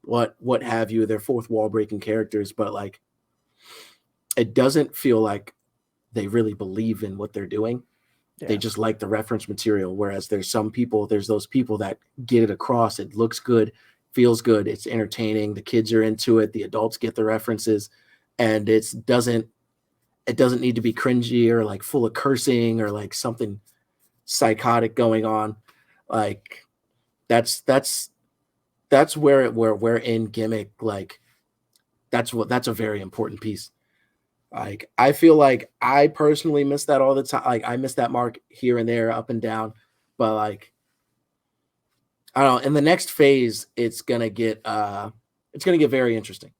[SPEAKER 1] what have you, their fourth wall breaking characters, but like it doesn't feel like they really believe in what they're doing. Yeah. They just like the reference material. Whereas there's those people that get it across. It looks good, feels good, it's entertaining. The kids are into it. The adults get the references. and it doesn't need to be cringy or like full of cursing or like something psychotic going on. Like that's where we're in gimmick. Like that's a very important piece. Like I feel like I personally miss that all the time. Like I miss that mark here and there, up and down. But like I don't know, in the next phase, it's gonna get very interesting.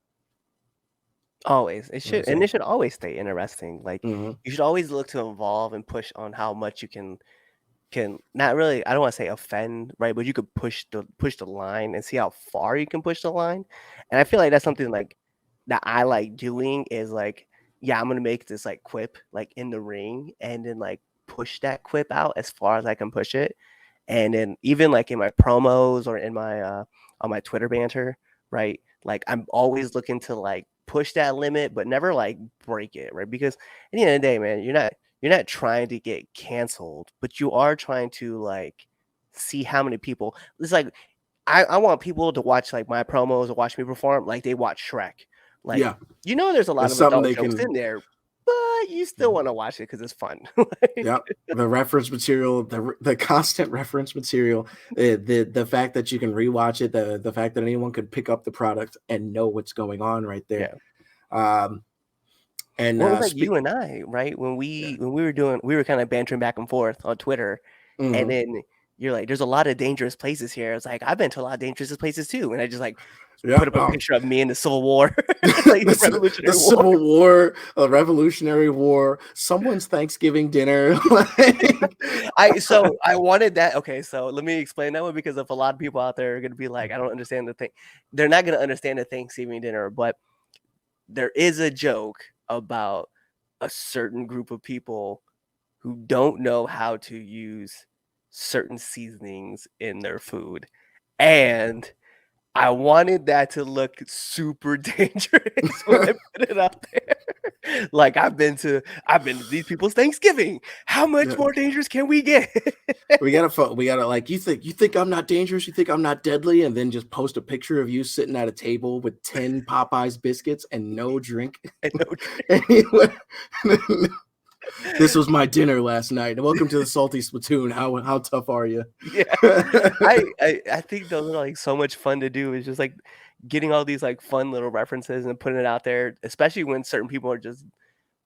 [SPEAKER 3] Always. It
[SPEAKER 1] You know what I'm
[SPEAKER 3] should, and it
[SPEAKER 1] saying?
[SPEAKER 3] should always stay interesting. Like,
[SPEAKER 1] Hmm.
[SPEAKER 3] you should always look to evolve and push on how much you can not really, I don't want to say offend, right? But you could push the line and see how far you can push the line. And I feel like that's something like that I like doing is like, yeah, I'm gonna make this like quip like in the ring and then like push that quip out as far as I can push it. And then even like in my promos or in my on my Twitter banter, right? Like I'm always looking to like push that limit, but never like break it, right? Because at the end of the day, man, you're not trying to get canceled, but you are trying to like see how many people. It's like I want people to watch like my promos or watch me perform like they watch Shrek. Like
[SPEAKER 1] Yeah,
[SPEAKER 3] there's a lot
[SPEAKER 1] it's
[SPEAKER 3] of
[SPEAKER 1] something
[SPEAKER 3] adult
[SPEAKER 1] they
[SPEAKER 3] jokes
[SPEAKER 1] can.
[SPEAKER 3] in there, but you still want to watch it because it's fun.
[SPEAKER 1] Yeah,
[SPEAKER 3] Like,
[SPEAKER 1] the reference material, the constant reference material, the fact that you can rewatch it, the fact that anyone could pick up the product and know what's going on right there.
[SPEAKER 3] yeah.
[SPEAKER 1] Um, and
[SPEAKER 3] Well, it was like
[SPEAKER 1] speak,
[SPEAKER 3] you and I, right? When
[SPEAKER 1] yeah,
[SPEAKER 3] we were kind of bantering back and forth on Twitter, and
[SPEAKER 1] hmm,
[SPEAKER 3] then you're like, "There's a lot of dangerous places here." I was like, "I've been to a lot of dangerous places too," and I just like
[SPEAKER 1] yeah.
[SPEAKER 3] put up a
[SPEAKER 1] Oh,
[SPEAKER 3] picture of me in the Civil War, like the
[SPEAKER 1] the
[SPEAKER 3] Revolutionary War.
[SPEAKER 1] Civil War, a Revolutionary War, someone's Thanksgiving dinner. Like,
[SPEAKER 3] I wanted that. Okay, so let me explain that one because if a lot of people out there are gonna be like, I don't understand the thing, they're not gonna understand the Thanksgiving dinner, but there is a joke about a certain group of people who don't know how to use certain seasonings in their food. And I wanted that to look super dangerous when I put it out there. Like I've been to these people's Thanksgiving. How much
[SPEAKER 1] yeah,
[SPEAKER 3] more dangerous can we get?
[SPEAKER 1] we gotta like you think I'm not dangerous, you think I'm not deadly, and then just post a picture of you sitting at a table with 10 Popeyes biscuits and no drink
[SPEAKER 3] And no drink.
[SPEAKER 1] anywhere. This was my dinner last night. Welcome to the Salty Spittoon. How tough are you?
[SPEAKER 3] Yeah. I think those are like so much fun to do. It's just like getting all these like fun little references and putting it out there, especially when certain people are just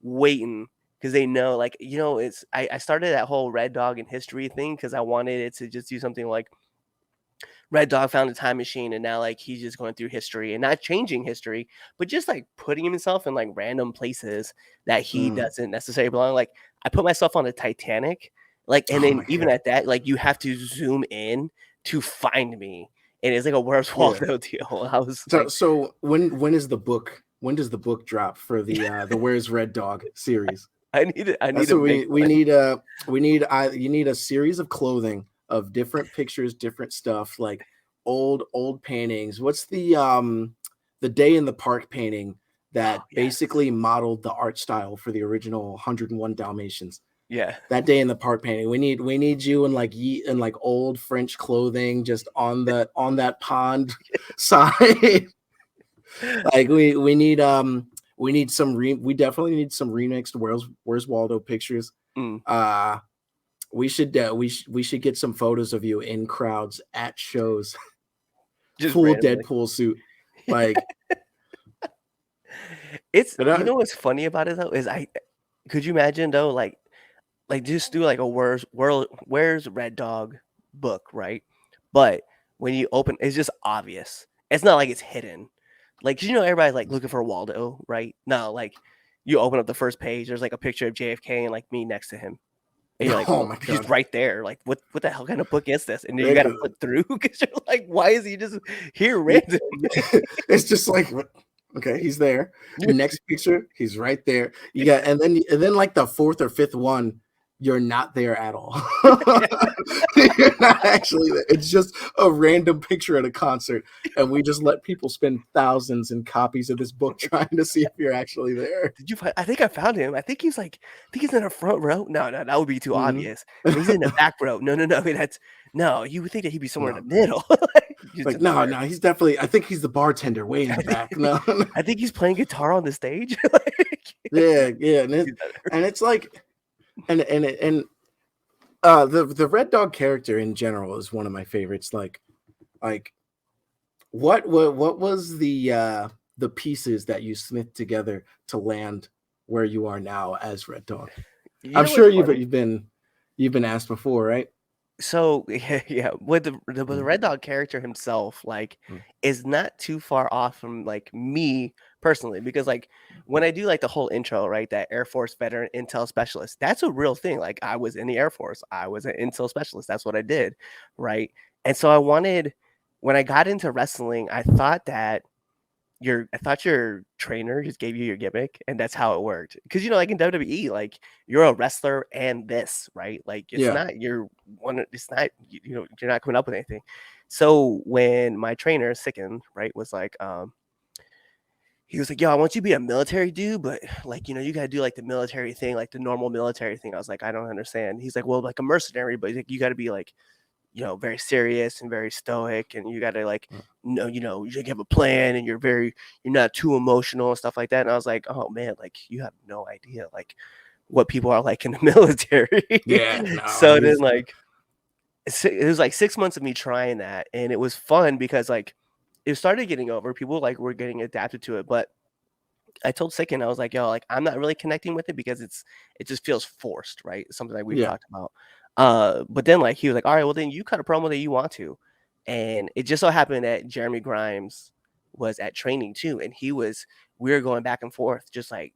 [SPEAKER 3] waiting because they know like it's I started that whole red dog in history thing because I wanted it to just do something like red dog found a time machine and now like he's just going through history and not changing history but just like putting himself in like random places that he
[SPEAKER 1] Mm.
[SPEAKER 3] doesn't necessarily belong. Like I put myself on the Titanic, like, and
[SPEAKER 1] Oh
[SPEAKER 3] then
[SPEAKER 1] my
[SPEAKER 3] even
[SPEAKER 1] god.
[SPEAKER 3] at that like you have to zoom in to find me and it's like a Where's
[SPEAKER 1] Yeah.
[SPEAKER 3] Waldo deal. I was
[SPEAKER 1] So
[SPEAKER 3] like,
[SPEAKER 1] so when does the book drop for the Where's Red Dog series?
[SPEAKER 3] I need
[SPEAKER 1] That's
[SPEAKER 3] to
[SPEAKER 1] what
[SPEAKER 3] make
[SPEAKER 1] we
[SPEAKER 3] one.
[SPEAKER 1] need. You need a series of clothing of different pictures, different stuff, like old paintings. What's the Day in the Park painting
[SPEAKER 3] Oh
[SPEAKER 1] that
[SPEAKER 3] yes.
[SPEAKER 1] basically modeled the art style for the original 101 Dalmatians?
[SPEAKER 3] Yeah.
[SPEAKER 1] That Day in the Park painting. We need you in like in like old French clothing, just on that pond side. Like we definitely need some remixed Where's Waldo pictures.
[SPEAKER 3] Mm,
[SPEAKER 1] Uh we should get some photos of you in crowds at shows,
[SPEAKER 3] just
[SPEAKER 1] full
[SPEAKER 3] randomly.
[SPEAKER 1] Deadpool suit. Like
[SPEAKER 3] It's,
[SPEAKER 1] but
[SPEAKER 3] what's funny about it though is I could you imagine though like just do like a where's Red Dog book, right? But when you open, it's just obvious. It's not like it's hidden. Like 'cause everybody's like looking for Waldo, right? No, like you open up the first page, there's like a picture of JFK and like me next to him. And you're like,
[SPEAKER 1] oh
[SPEAKER 3] oh,
[SPEAKER 1] my
[SPEAKER 3] he's
[SPEAKER 1] god.
[SPEAKER 3] right there. Like, what the hell kind of book is this? And then you
[SPEAKER 1] Like,
[SPEAKER 3] got to flip through because you're like, why is he just here random?
[SPEAKER 1] it's just like okay, he's there. Next picture, he's right there. You got and then like the fourth or fifth one, you're not there at all. You're not actually there. It's just a random picture at a concert, and we just let people spend thousands in copies of this book trying to see if you're actually there.
[SPEAKER 3] Did you find? I think I found him. I think he's in the front row. No, no, that would be too
[SPEAKER 1] Mhm.
[SPEAKER 3] obvious. No, he's in the back row. No, no, no. That's no. You would think that he'd be somewhere in
[SPEAKER 1] No.
[SPEAKER 3] the middle. Just
[SPEAKER 1] Like,
[SPEAKER 3] doesn't
[SPEAKER 1] no,
[SPEAKER 3] work.
[SPEAKER 1] no, he's definitely. I think he's the bartender way in the back. No, no.
[SPEAKER 3] I think he's playing guitar on the stage. Like,
[SPEAKER 1] Yeah, yeah,
[SPEAKER 3] he's better.
[SPEAKER 1] and it's like, and the Red Dog character in general is one of my favorites. Like what was the pieces that you smithed together to land where you are now as Red Dog?
[SPEAKER 3] You
[SPEAKER 1] I'm
[SPEAKER 3] know what's
[SPEAKER 1] sure
[SPEAKER 3] funny?
[SPEAKER 1] you've been asked before, right?
[SPEAKER 3] So yeah, with the
[SPEAKER 1] Mm,
[SPEAKER 3] Red Dog character himself, like,
[SPEAKER 1] mm,
[SPEAKER 3] is not too far off from like me personally, because like when I do like the whole intro, right, that Air Force veteran intel specialist, that's a real thing. Like I was in the Air Force, I was an intel specialist. That's what I did, right? And so I wanted when I got into wrestling, I thought your trainer just gave you your gimmick and that's how it worked. Because like in WWE, like you're a wrestler and this, right? Like it's
[SPEAKER 1] yeah,
[SPEAKER 3] not your one, it's not you're not coming up with anything. So when my trainer, Sicken, right, was like, he was like, yo, I want you to be a military dude, but like, you gotta do like the military thing, like the normal military thing. I was like, I don't understand. He's like, well, like a mercenary, but like, you gotta be like very serious and very stoic, and you got to like
[SPEAKER 1] mm,
[SPEAKER 3] you have a plan, and you're not too emotional and stuff like that. And I was like, oh man, like you have no idea like what people are like in the military.
[SPEAKER 1] yeah. No,
[SPEAKER 3] So then
[SPEAKER 1] he's
[SPEAKER 3] like it was like 6 months of me trying that, and it was fun because like it started getting over. People like were getting adapted to it, but I told Sicken, I was like, yo, like I'm not really connecting with it because it just feels forced, right? Something like we've
[SPEAKER 1] yeah,
[SPEAKER 3] talked about. But then like he was like, all right, well then you cut a promo that you want to. And it just so happened that Jeremy Grimes was at training too. And we were going back and forth, just like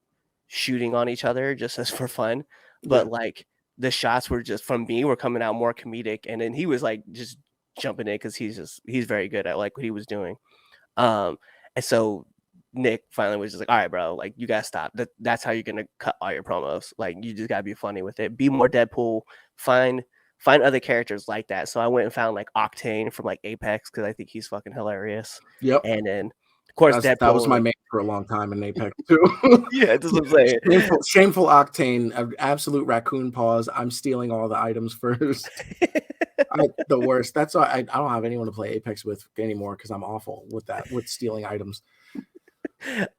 [SPEAKER 3] shooting on each other just as for fun.
[SPEAKER 1] yeah,
[SPEAKER 3] But like the shots were just from me were coming out more comedic. And then he was like just jumping in because he's very good at like what he was doing. Um, and so Nick finally was just like, all right, bro, like you gotta stop. That's how you're gonna cut all your promos. Like you just gotta be funny with it. Be more Deadpool. Find other characters like that. So I went and found like Octane from like Apex because I think he's fucking hilarious.
[SPEAKER 1] yep.
[SPEAKER 3] And then of course
[SPEAKER 1] That was
[SPEAKER 3] Deadpool,
[SPEAKER 1] my
[SPEAKER 3] like
[SPEAKER 1] main for a long time in Apex too.
[SPEAKER 3] yeah, that's what I'm saying.
[SPEAKER 1] Shameful Octane, absolute raccoon paws. I'm stealing all the items first. The worst. That's why I don't have anyone to play Apex with anymore because I'm awful with that, with stealing items.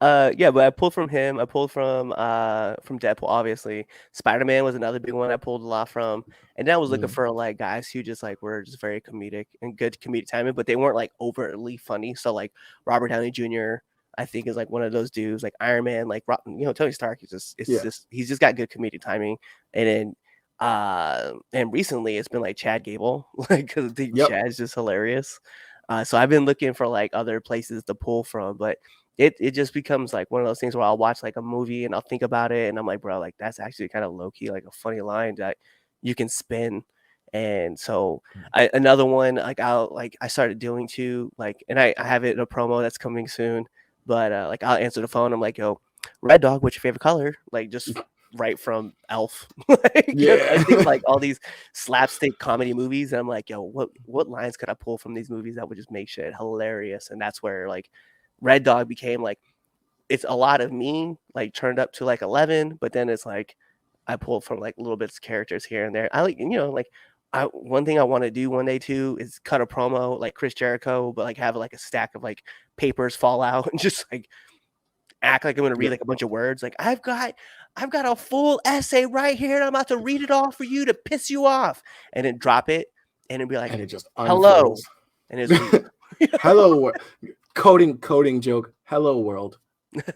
[SPEAKER 3] Yeah, but I pulled from him. I pulled from Deadpool, obviously. Spider-Man was another big one I pulled a lot from. And then I was looking
[SPEAKER 1] Mm,
[SPEAKER 3] for like guys who just like were just very comedic and good comedic timing, but they weren't like overtly funny. So like Robert Downey Jr. I think is like one of those dudes, like Iron Man, like Tony Stark.
[SPEAKER 1] yeah.
[SPEAKER 3] He's just got good comedic timing. And then and recently it's been like Chad Gable, like because I think
[SPEAKER 1] Yep.
[SPEAKER 3] Chad's just hilarious. So I've been looking for like other places to pull from, but it just becomes like one of those things where I'll watch like a movie and I'll think about it and I'm like, bro, like that's actually kind of low key, like a funny line that you can spin. And so another one like I started doing too, like, and I have it in a promo that's coming soon, but like I'll answer the phone. I'm like, yo, Red Dog, what's your favorite color? Like just right from Elf. Like, I
[SPEAKER 1] Yeah.
[SPEAKER 3] think of like all these slapstick comedy movies, and I'm like, yo, what lines could I pull from these movies that would just make shit hilarious? And that's where like Red Dog became like it's a lot of me like turned up to like 11, but then it's like I pulled from like little bits of characters here and there. I like like I one thing I want to do one day too is cut a promo like Chris Jericho, but like have like a stack of like papers fall out and just like act like I'm gonna read
[SPEAKER 1] Yeah.
[SPEAKER 3] like a bunch of words. Like I've got a full essay right here, and I'm about to read it all for you to piss you off, and then drop it, and then be like,
[SPEAKER 1] And it just
[SPEAKER 3] hello,
[SPEAKER 1] unfolds.
[SPEAKER 3] and just leave.
[SPEAKER 1] Hello, coding joke. Hello world.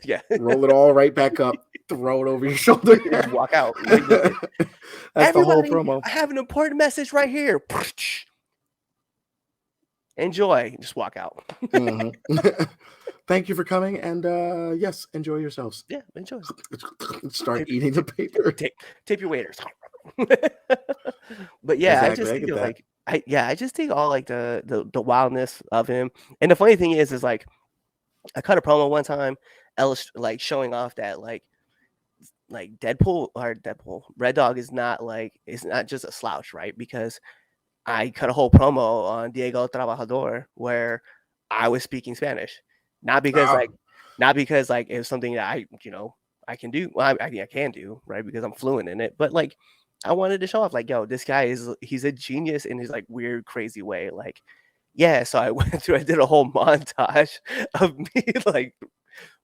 [SPEAKER 3] Yeah.
[SPEAKER 1] Roll it all right back up. Throw it over your shoulder.
[SPEAKER 3] Just walk out. Leave with it.
[SPEAKER 1] That's the whole
[SPEAKER 3] Everybody,
[SPEAKER 1] promo.
[SPEAKER 3] I have an important message right here. Enjoy. Just walk out.
[SPEAKER 1] Mhm. Thank you for coming, and yes, enjoy yourselves.
[SPEAKER 3] Yeah, enjoy.
[SPEAKER 1] Start eating the paper.
[SPEAKER 3] Tip your waiters. But yeah, I
[SPEAKER 1] Exactly,
[SPEAKER 3] just
[SPEAKER 1] I
[SPEAKER 3] think
[SPEAKER 1] get
[SPEAKER 3] of
[SPEAKER 1] that.
[SPEAKER 3] like I just think all like the wildness of him. And the funny thing is like I cut a promo one time, like showing off that like Deadpool, Red Dog is not like it's not just a slouch, right? Because I cut a whole promo on Diego Trabajador where I was speaking Spanish, not because
[SPEAKER 1] Ah,
[SPEAKER 3] like not because like it was something that I can do. Well, I can do, right, because I'm fluent in it. But like I wanted to show off, like, yo, this guy he's a genius in his like weird, crazy way. Like Yeah, so I went through I did a whole montage of me, like,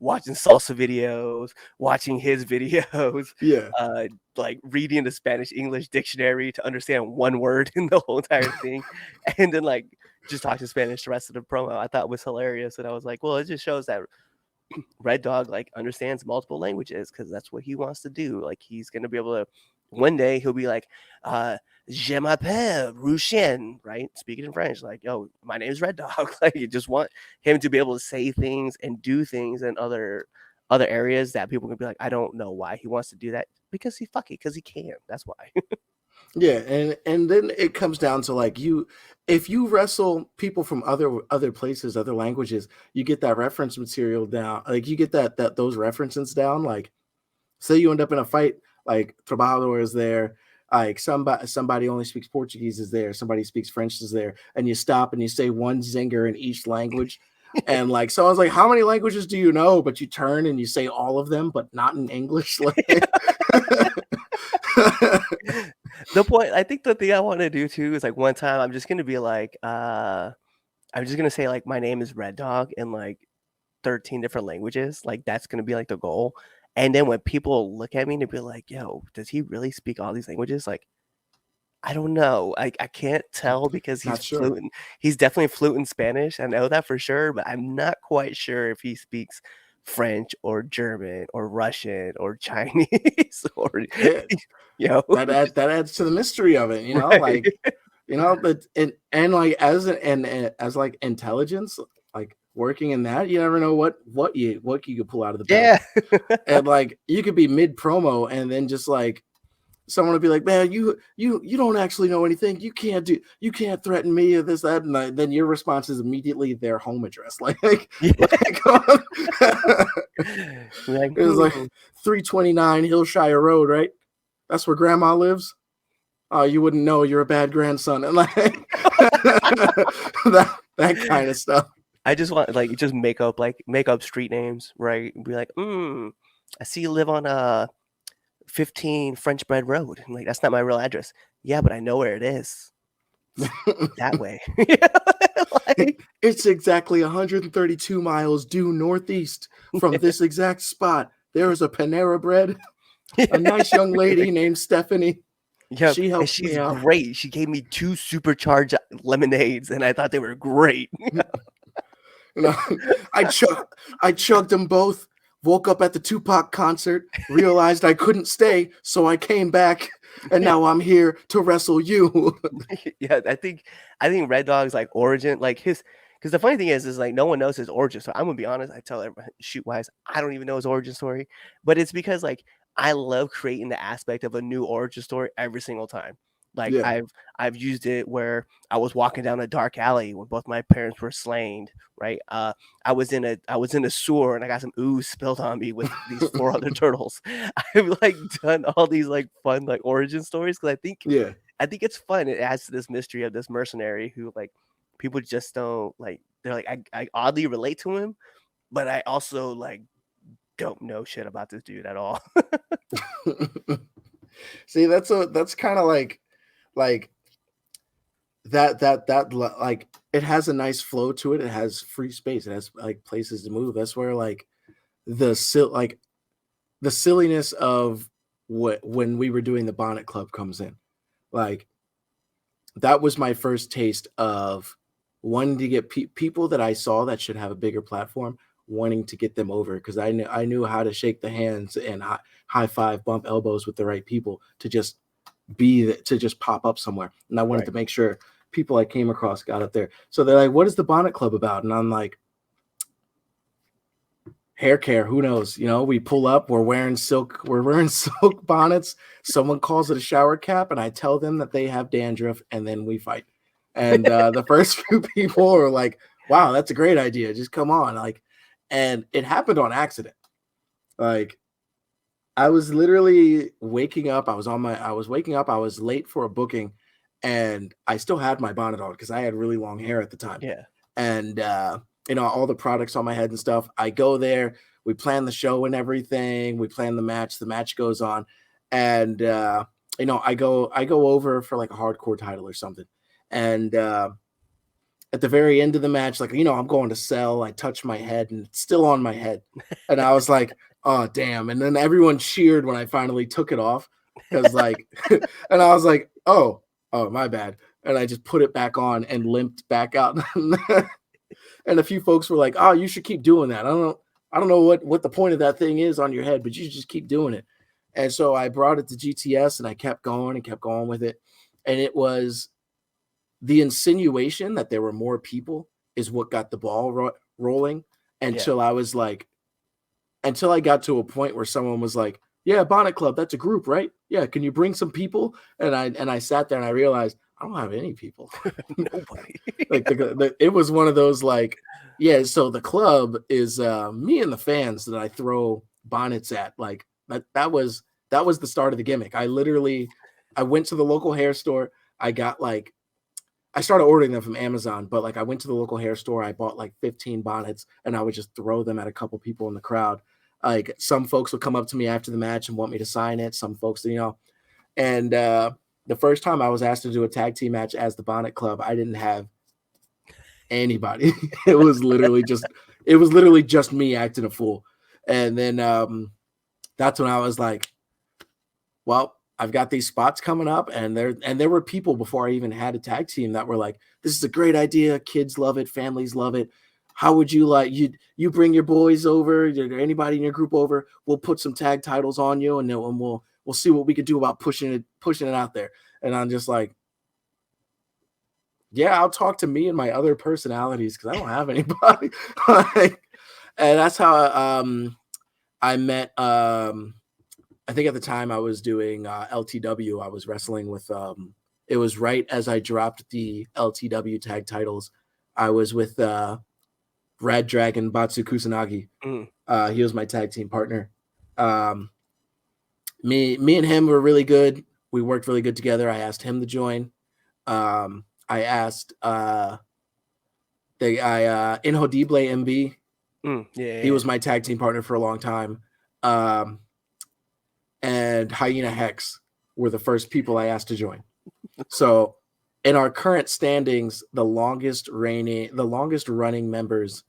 [SPEAKER 3] watching salsa videos, watching his videos,
[SPEAKER 1] Yeah.
[SPEAKER 3] uh, like, reading the Spanish-English dictionary to understand 1 word in the whole entire thing, and then, like, just talking Spanish the rest of the promo. I thought was hilarious, and I was like, "Well, it just shows that Red Dog, like, understands multiple languages because that's what he wants to do." Like, he's gonna be able to one day, he'll be like, "Je m'appelle Rushen," right? Speaking in French, like, "Yo, my name is Red Dog." Like, you just want him to be able to say things and do things in other areas that people can be like, "I don't know why he wants to do that." Because he fuck it, because he can. That's why.
[SPEAKER 1] Yeah, and then it comes down to like if you wrestle people from other places, other languages, you get that reference material down. Like you get that those references down. Like say you end up in a fight, like Trabajador is there, like somebody only speaks Portuguese is there, somebody speaks French is there, and you stop and you say one zinger in each language. And like someone's like, how many languages do you know? But you turn and you say all of them, but not in English. Like
[SPEAKER 3] The point I think the thing I wanna do too is, like, one time I'm just gonna be like, I'm just gonna say, like, "My name is Red Dog," in, like, 13 different languages, like, that's gonna be, like, the goal, and then when people look at me and be like, "Yo, does he really speak all these languages?" Like, I don't know, I can't tell because he's
[SPEAKER 1] not sure.
[SPEAKER 3] fluent he's definitely fluent in Spanish, I know that for sure, but I'm not quite sure if he speaks French or German or Russian or Chinese or,
[SPEAKER 1] Yeah,
[SPEAKER 3] you know,
[SPEAKER 1] that adds to the mystery of it, you know,
[SPEAKER 3] right.
[SPEAKER 1] like but and like as like intelligence, like working in that, you never know what you could pull out of the bag.
[SPEAKER 3] Yeah.
[SPEAKER 1] And like you could be mid promo and then just like someone would be like, man, you don't actually know anything. You can't threaten me or this, that, and then your response is immediately their home address.
[SPEAKER 3] Yeah.
[SPEAKER 1] Like
[SPEAKER 3] Like,
[SPEAKER 1] it was like
[SPEAKER 3] "Hmm."
[SPEAKER 1] 329 Hillshire Road, right? That's where grandma lives. Oh, you wouldn't know you're a bad grandson. And like that kind of stuff.
[SPEAKER 3] I just want like, just make up street names, right? Be like, I see you live on, 15 French Bread Road." I'm like, "That's not my real address." "Yeah, but I know where it is. It's that way." Yeah, like
[SPEAKER 1] It's exactly 132 miles due northeast from this exact spot. There is a Panera Bread, a nice young lady named Stephanie.
[SPEAKER 3] Yep,
[SPEAKER 1] She
[SPEAKER 3] and
[SPEAKER 1] helps me
[SPEAKER 3] she's
[SPEAKER 1] out.
[SPEAKER 3] great. She gave me 2 supercharged lemonades, and I thought they were great.
[SPEAKER 1] You know, I chug I chugged them both, woke up at the Tupac concert, realized I couldn't stay, so I came back, and now I'm here to wrestle you.
[SPEAKER 3] Yeah, I think Red Dog's, like, origin like, his because the funny thing is, like, no one knows his origin, so I'm gonna be honest, I tell everybody shoot-wise, I don't even know his origin story, but it's because, like, I love creating the aspect of a new origin story every single time. Like,
[SPEAKER 1] Yeah.
[SPEAKER 3] I've used it where I was walking down a dark alley when both my parents were slain, right? I was in a sewer, and I got some ooze spilled on me with these 4 other turtles. I've, like, done all these, like, fun, like, origin stories because
[SPEAKER 1] Yeah.
[SPEAKER 3] I think it's fun. It adds to this mystery of this mercenary who like people just don't like. They're like I oddly relate to him, but I also like don't know shit about this dude at all.
[SPEAKER 1] See, that's kind of like like it has a nice flow to it. It has free space. It has like places to move. That's where like like the silliness of what when we were doing the Bonnet Club comes in. Like that was my first taste of wanting to get people that I saw that should have a bigger platform, wanting to get them over because I knew how to shake the hands and high five, bump elbows with the right people to just to just pop up somewhere. And I wanted
[SPEAKER 3] Right.
[SPEAKER 1] to make sure people I came across got up there. So they're like, "What is the Bonnet Club about?" And I'm like, hair care, who knows? You know, we pull up, we're wearing silk bonnets. Someone calls it a shower cap, and I tell them that they have dandruff, and then we fight. And the first few people are like, wow, that's a great idea. Just come on. Like, and it happened on accident. Like, I was literally waking up. I was waking up, I was late for a booking, and I still had my bonnet on because I had really long hair at the time.
[SPEAKER 3] Yeah.
[SPEAKER 1] And all the products on my head and stuff. I go there, we plan the show and everything, we plan the match goes on, and I go over for like a hardcore title or something. And at the very end of the match, like, I'm going to sell. I touch my head and it's still on my head. And I was like, oh, damn. And then everyone cheered when I finally took it off. Cause like, and I was like, oh, my bad. And I just put it back on and limped back out. And a few folks were like, oh, you should keep doing that. I don't know what the point of that thing is on your head, but you should just keep doing it. And so I brought it to GTS and I kept going with it. And it was the insinuation that there were more people is what got the ball rolling until I was like, until I got to a point where someone was like, yeah, Bonnet Club, that's a group, right? Yeah. Can you bring some people? And I sat there and I realized I don't have any people.
[SPEAKER 3] Nobody.
[SPEAKER 1] Like it was one of those like, yeah. So the club is me and the fans that I throw bonnets at. Like that was the start of the gimmick. I went to the local hair store. I started ordering them from Amazon, but like I went to the local hair store. I bought like 15 bonnets and I would just throw them at a couple people in the crowd. Like some folks would come up to me after the match and want me to sign it. Some folks, and the first time I was asked to do a tag team match as the Bonnet Club, I didn't have anybody. It was literally just me acting a fool. And then that's when I was like, well, I've got these spots coming up, and there were people before I even had a tag team that were like, this is a great idea. Kids love it. Families love it. How would you like you bring your boys over, anybody in your group over? We'll put some tag titles on you, and we'll see what we can do about pushing it out there. And I'm just like, yeah, I'll talk to me and my other personalities because I don't have anybody. And that's how I met. I think at the time I was doing LTW. I was wrestling with. It was right as I dropped the LTW tag titles. I was with Rad Dragon Batsu Kusanagi. He was my tag team partner. Me and him were really good. We worked really good together. I asked him to join. I asked the guy Inhodible MB. He was my tag team partner for a long time. And Hyena Hex were the first people I asked to join. So in our current standings, the longest running members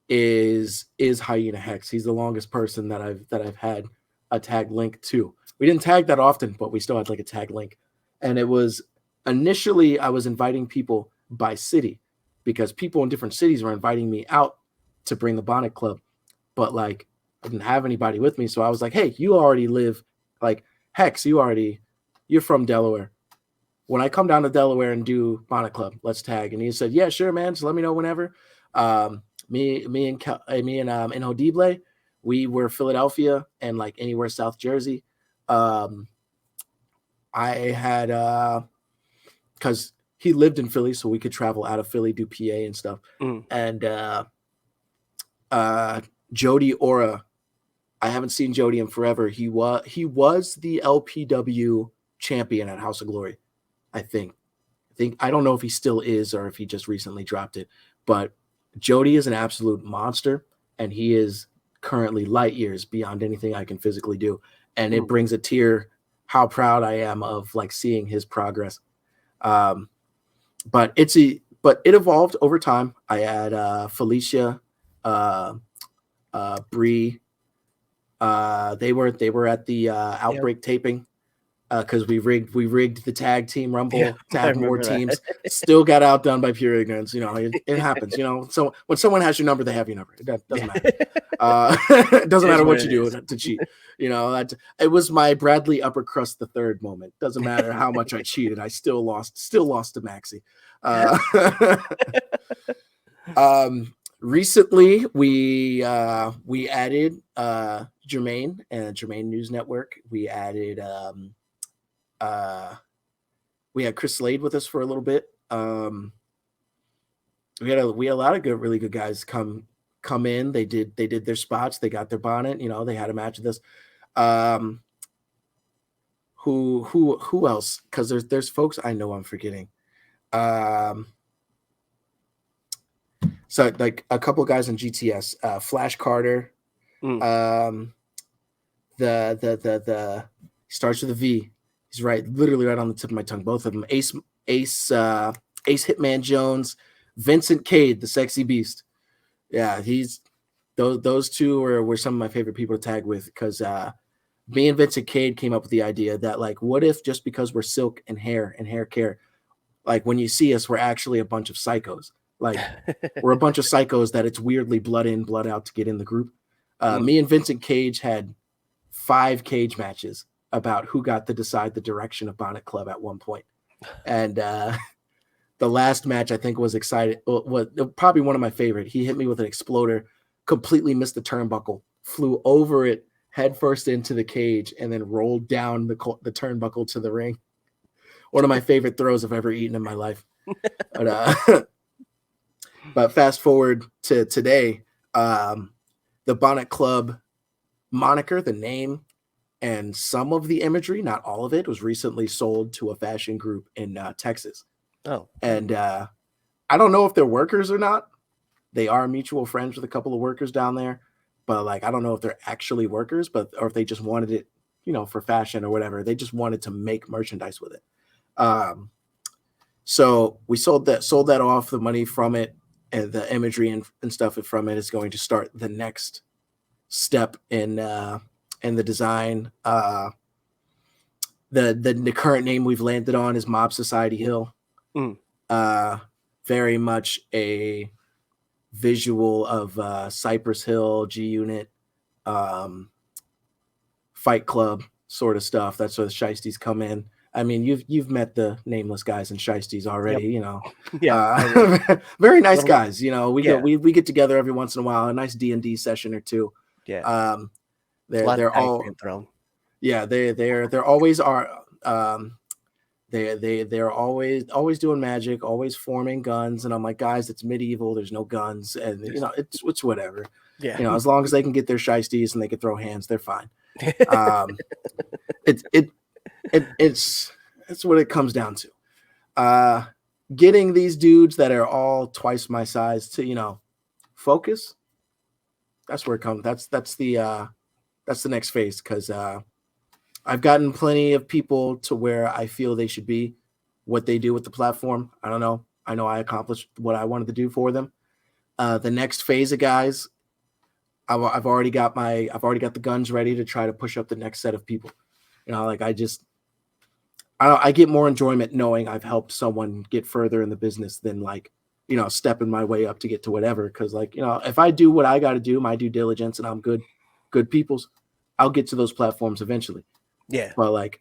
[SPEAKER 1] is Hyena Hex. He's the longest person that I've had a tag link to. We didn't tag that often, but we still had like a tag link. And it was initially I was inviting people by city because people in different cities were inviting me out to bring the Bonnet Club. But like I didn't have anybody with me. So I was like, hey, you already live like Hex, you're from Delaware. When I come down to Delaware and do Bonnet Club, let's tag. And he said, yeah, sure, man. Just let me know whenever. Me and Inhodible, we were Philadelphia and like anywhere South Jersey. I had because he lived in Philly, so we could travel out of Philly, do PA and stuff. And Jody Ora, I haven't seen Jody in forever. He was the LPW champion at House of Glory, I think. I don't know if he still is or if he just recently dropped it, but Jody is an absolute monster, and he is currently light years beyond anything I can physically do. And it brings a tear how proud I am of like seeing his progress. But it evolved over time. I had Felicia, Bree. They were at the Outbreak taping because we rigged the tag team rumble to have more teams. Still got outdone by pure ignorance. It happens. So when someone has your number, they have your number. It doesn't matter. It doesn't matter what you do to cheat. It was my Bradley Upper Crust the third moment. Doesn't matter how much I cheated. I still lost to Maxie. Recently, we added Jermaine and Jermaine News Network. We added we had Chris Slade with us for a little bit. We had a lot of really good guys come in. They did their spots. They got their bonnet. They had a match with us. Who else? Because there's folks I know I'm forgetting. So like a couple of guys in GTS, Flash Carter, the starts with a V. He's literally right on the tip of my tongue. Both of them, Ace Ace Hitman Jones, Vincent Cade, the sexy beast. Yeah, those two were some of my favorite people to tag with because me and Vincent Cade came up with the idea that like, what if just because we're silk and hair care, like when you see us, we're actually a bunch of psychos. Like we're a bunch of psychos that it's weirdly blood in, blood out to get in the group. Me and Vincent Cage had 5 cage matches about who got to decide the direction of Bonnet Club at one point. And the last match I think was exciting. Was probably one of my favorite. He hit me with an exploder, completely missed the turnbuckle, flew over it headfirst into the cage, and then rolled down the turnbuckle to the ring. One of my favorite throws I've ever eaten in my life. But fast forward to today, the Bonnet Club moniker, the name, and some of the imagery, not all of it, was recently sold to a fashion group in Texas.
[SPEAKER 3] Oh.
[SPEAKER 1] And I don't know if they're workers or not. They are mutual friends with a couple of workers down there, but like I don't know if they're actually workers, or if they just wanted it, for fashion or whatever. They just wanted to make merchandise with it. So we sold that off. The money from it and the imagery and stuff from it is going to start the next step in the design. The current name we've landed on is Mob Society Hill. Very much a visual of Cypress Hill, G Unit, Fight Club sort of stuff. That's where the Shiesties come in. I mean, you've met the nameless guys and Shiesties already,
[SPEAKER 3] Yep. Yeah.
[SPEAKER 1] Very nice guys. We get together every once in a while, a nice D&D session or two.
[SPEAKER 3] Yeah.
[SPEAKER 1] They're all
[SPEAKER 3] thrown.
[SPEAKER 1] Yeah, they're always are they're always doing magic, always forming guns, and I'm like, guys, it's medieval, there's no guns, and it's whatever.
[SPEAKER 3] Yeah.
[SPEAKER 1] As long as they can get their Shiesties and they can throw hands, they're fine. It's what it comes down to. Getting these dudes that are all twice my size to focus. That's where it comes. That's the next phase, because I've gotten plenty of people to where I feel they should be, what they do with the platform. I don't know. I know I accomplished what I wanted to do for them. The next phase of guys, I've already got the guns ready to try to push up the next set of people. I get more enjoyment knowing I've helped someone get further in the business than stepping my way up to get to whatever. Because if I do what I got to do, my due diligence, and I'm good people's, I'll get to those platforms eventually.
[SPEAKER 3] Yeah.
[SPEAKER 1] But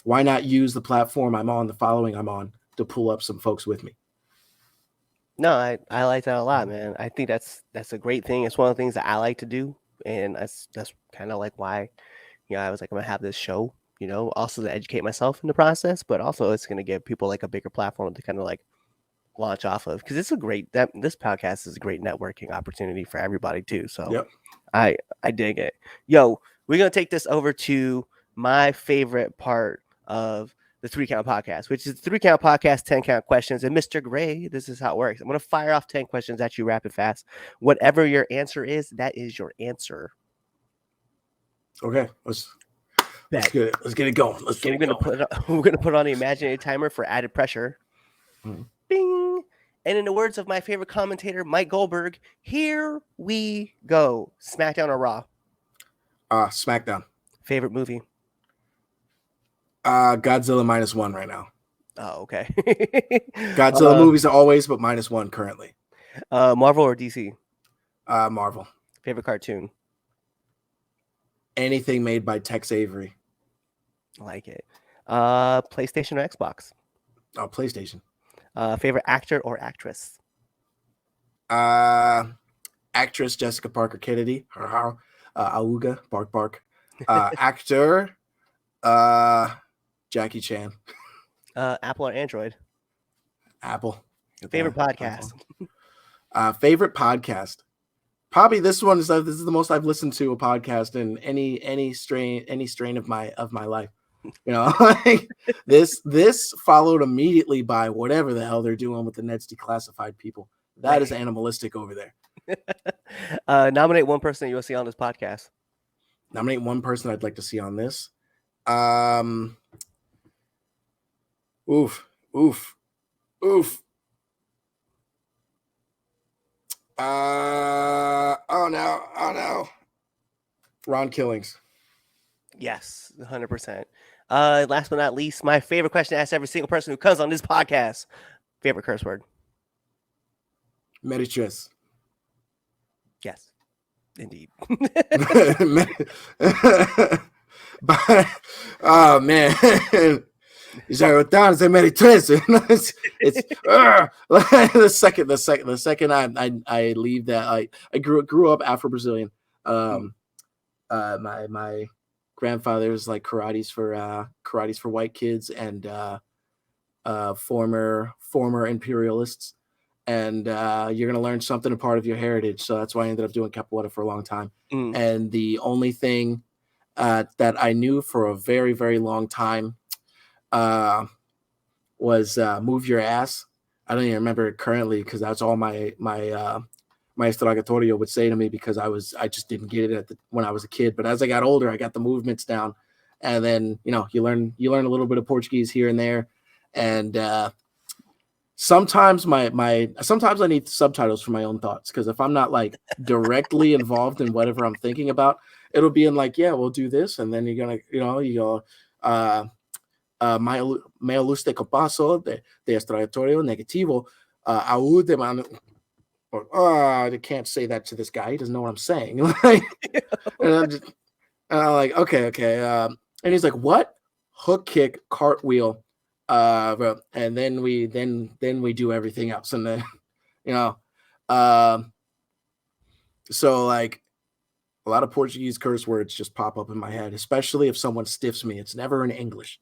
[SPEAKER 1] why not use the platform I'm on, the following I'm on, to pull up some folks with me?
[SPEAKER 3] No, I like that a lot, man. I think that's a great thing. It's one of the things that I like to do, and that's kind of like why, I was like, I'm gonna have this show, also to educate myself in the process, but also it's gonna give people a bigger platform to kind of launch off of, because it's this podcast is a great networking opportunity for everybody too. So
[SPEAKER 1] yep.
[SPEAKER 3] I dig it. Yo, we're gonna take this over to my favorite part of the 3 Count Podcast, which is the 3 Count Podcast 10 Count questions. And Mr. Gray, this is how it works. I'm going to fire off 10 questions at you rapid fast. Whatever your answer is, that is your answer.
[SPEAKER 1] Okay, let's get it going.
[SPEAKER 3] We're gonna put on the imaginary timer for added pressure. Bing. And in the words of my favorite commentator, Mike Goldberg, here we go. SmackDown or Raw?
[SPEAKER 1] SmackDown.
[SPEAKER 3] Favorite movie?
[SPEAKER 1] Godzilla -1 right now.
[SPEAKER 3] Oh, okay.
[SPEAKER 1] Godzilla movies are always, but -1 currently.
[SPEAKER 3] Marvel or DC?
[SPEAKER 1] Marvel.
[SPEAKER 3] Favorite cartoon?
[SPEAKER 1] Anything made by Tex Avery.
[SPEAKER 3] I like it. PlayStation or Xbox?
[SPEAKER 1] PlayStation.
[SPEAKER 3] Favorite actor or actress?
[SPEAKER 1] Actress Jessica Parker Kennedy. Auga, bark bark. Actor Jackie Chan.
[SPEAKER 3] Apple or Android?
[SPEAKER 1] Apple.
[SPEAKER 3] Favorite podcast?
[SPEAKER 1] Favorite podcast. Probably this one is this is the most I've listened to a podcast in any strain of my life. This followed immediately by whatever the hell they're doing with the Ned's Declassified people. That is animalistic over there.
[SPEAKER 3] Nominate one person that you will see on this podcast.
[SPEAKER 1] Nominate one person I'd like to see on this. Oof. Oh no. Oh no. Ron Killings.
[SPEAKER 3] Yes, 100%. Last but not least, my favorite question to ask every single person who comes on this podcast. Favorite curse word?
[SPEAKER 1] Meritres.
[SPEAKER 3] Yes, indeed.
[SPEAKER 1] Oh man. It's the second I leave that I grew up Afro-Brazilian. My grandfather's like karate's for white kids and former imperialists, and you're gonna learn something a part of your heritage. So that's why I ended up doing capoeira for a long time. And the only thing that I knew for a very, very long time was move your ass. I don't even remember it currently because that's all my estragatorio would say to me, because I just didn't get it when I was a kid. But as I got older, I got the movements down, and then you learn a little bit of Portuguese here and there, and sometimes sometimes I need subtitles for my own thoughts, because if I'm not like directly involved in whatever I'm thinking about, it'll be in like, yeah, we'll do this, and then you're gonna you go me gusta compaso de estratorio negativo aún de mano. I can't say that to this guy. He doesn't know what I'm saying. Like, and I'm like, okay. And he's like, what? Hook kick, cartwheel, and then we do everything else, and then so like a lot of Portuguese curse words just pop up in my head, especially if someone stiffs me. It's never in English.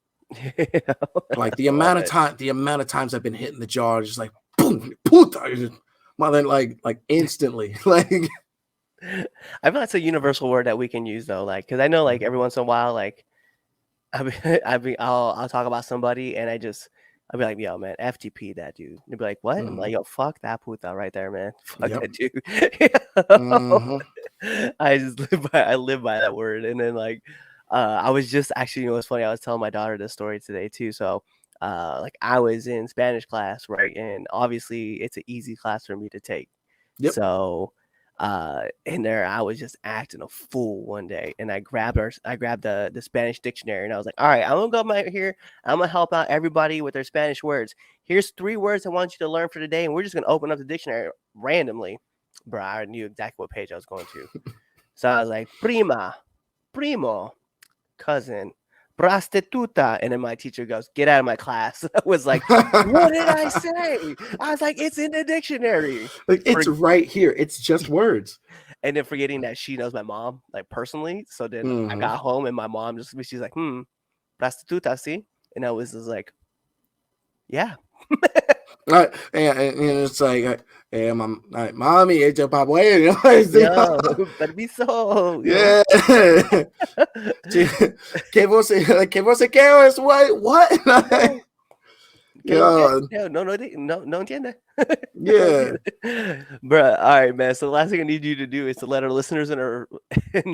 [SPEAKER 1] Like the amount of times I've been hit in the jaw, just like boom, puta, mother, like instantly. Like
[SPEAKER 3] I feel that's a universal word that we can use though, like, because I know like every once in a while, like I'll talk about somebody and I'll be like, yo, man, FTP that dude. They'll be like, what? I'm like, yo, fuck that puta right there, man. Fuck that dude. I live by that word. And then like I was just actually, it's funny, I was telling my daughter this story today too. So like I was in Spanish class, right? And obviously it's an easy class for me to take.
[SPEAKER 1] Yep.
[SPEAKER 3] So in there I was just acting a fool one day, and I grabbed the Spanish dictionary, and I was like, all right, I'm gonna go out here, I'm gonna help out everybody with their Spanish words. Here's 3 words I want you to learn for today, and we're just gonna open up the dictionary randomly. Bro, I knew exactly what page I was going to. So I was like, prima, primo, cousin, prostituta. And then my teacher goes, get out of my class. I was like, what did I say? I was like, it's in the dictionary.
[SPEAKER 1] Like, it's right here. It's just words.
[SPEAKER 3] And then forgetting that she knows my mom, like personally. So then I got home and my mom she's like, prostituta, see? And I was just like, yeah.
[SPEAKER 1] And it's like, hey, mommy, it's your papa.
[SPEAKER 3] Permiso.
[SPEAKER 1] Yeah. Que você quer? What?
[SPEAKER 3] No entiende.
[SPEAKER 1] Yeah.
[SPEAKER 3] Bruh, all right, man. So the last thing I need you to do is to let our listeners and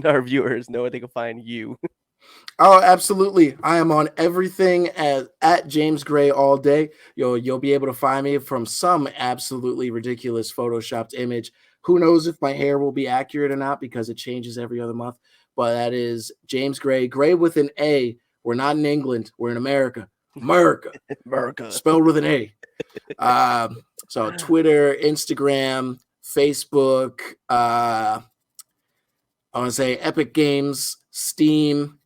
[SPEAKER 3] our viewers know where they can find you.
[SPEAKER 1] Oh, absolutely. I am on everything at James Gray all day. You'll be able to find me from some absolutely ridiculous photoshopped image. Who knows if my hair will be accurate or not, because it changes every other month. But that is James Gray. Gray with an A. We're not in England. We're in America. America. Spelled with an A. So Twitter, Instagram, Facebook, I want to say Epic Games, Steam,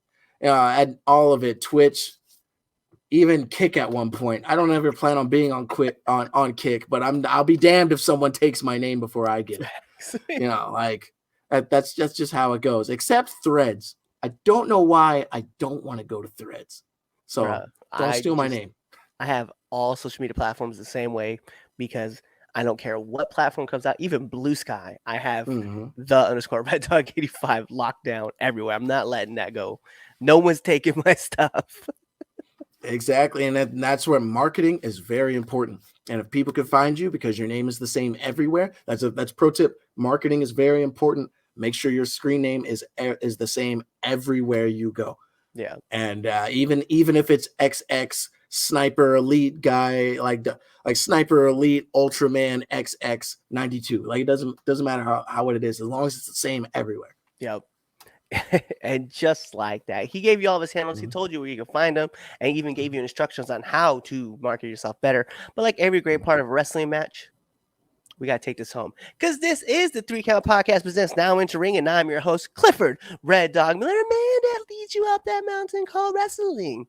[SPEAKER 1] and all of it, Twitch, even Kick at one point. I don't ever plan on being on Kick, but I'll be damned if someone takes my name before I get it. Like that's just how it goes. Except Threads. I don't know why I don't want to go to Threads. So don't steal my name.
[SPEAKER 3] I have all social media platforms the same way, because I don't care what platform comes out, even Blue Sky. I have _RedDog85 locked down everywhere. I'm not letting that go. No one's taking my stuff.
[SPEAKER 1] Exactly. And that's where marketing is very important. And if people can find you because your name is the same everywhere, that's pro tip. Marketing is very important. Make sure your screen name is the same everywhere you go.
[SPEAKER 3] Yeah.
[SPEAKER 1] And even if it's XX Sniper Elite guy, like Sniper Elite Ultraman XX 92. Like it doesn't matter how it is, as long as it's the same everywhere.
[SPEAKER 3] Yep. And just like that, he gave you all of his handles. He
[SPEAKER 1] Mhm.
[SPEAKER 3] told you where you can find them, and he even gave you instructions on how to market yourself better. But like every great part of a wrestling match, we got to take this home, because this is the 3 Count Podcast presents Now Into Ring, and I'm your host, Clifford Red Dog Miller, man that leads you up that mountain called wrestling.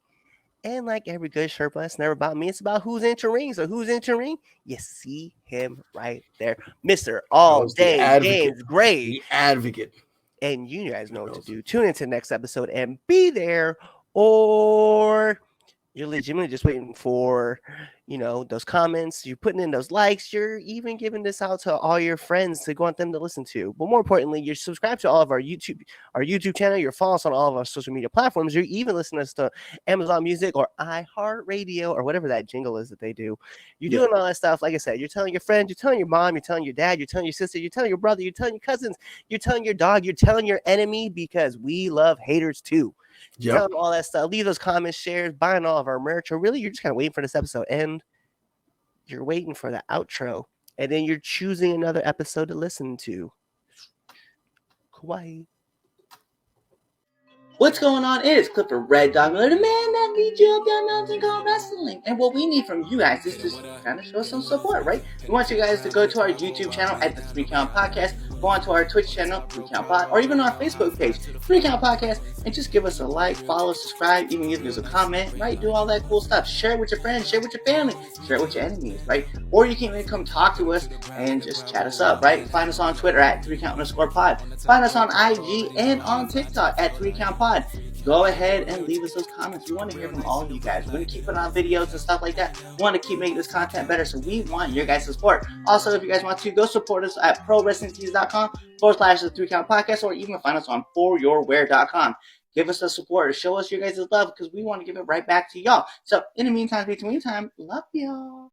[SPEAKER 3] And like every good Sherpa, it's never about me. It's about who's entering. So who's entering? You see him right there, Mr. All Day James Gray.
[SPEAKER 1] The advocate.
[SPEAKER 3] And you guys know what to do. Tune into the next episode and be there, or you're legitimately just waiting for, those comments. You're putting in those likes. You're even giving this out to all your friends to want them to listen to. But more importantly, you're subscribed to all of our YouTube channel. You're following us on all of our social media platforms. You're even listening to us to Amazon Music or iHeartRadio or whatever that jingle is that they do. You're doing all that stuff. Like I said, you're telling your friends, you're telling your mom, you're telling your dad, you're telling your sister, you're telling your brother, you're telling your cousins, you're telling your dog, you're telling your enemy, because we love haters too. Tell them all that stuff. Leave those comments, shares, buying all of our merch, or really you're just kind of waiting for this episode and you're waiting for the outro, and then you're choosing another episode to listen to. Kawaii.
[SPEAKER 4] What's going on? It is Clifford Red Dog Miller, the man that leads you up that mountain called wrestling. And what we need from you guys is to kind of show some support, right? We want you guys to go to our YouTube channel at the 3 Count Podcast, go on to our Twitch channel, 3 Count Pod, or even our Facebook page, 3 Count Podcast, and just give us a like, follow, subscribe, even give us a comment, right? Do all that cool stuff. Share it with your friends, share it with your family, share it with your enemies, right? Or you can even come talk to us and just chat us up, right? Find us on Twitter at 3count_pod. Find us on IG and on TikTok at 3 Count Pod. Go ahead and leave us those comments. We want to hear from all of you guys. We're going to keep putting on videos and stuff like that. We want to keep making this content better, so we want your guys' support. Also, if you guys want to, go support us at prowrestlingtees.com/the 3 Count Podcast, or even find us on foryourwear.com. Give us the support. Show us your guys' love, because we want to give it right back to y'all. So, in the meantime, between time, love y'all.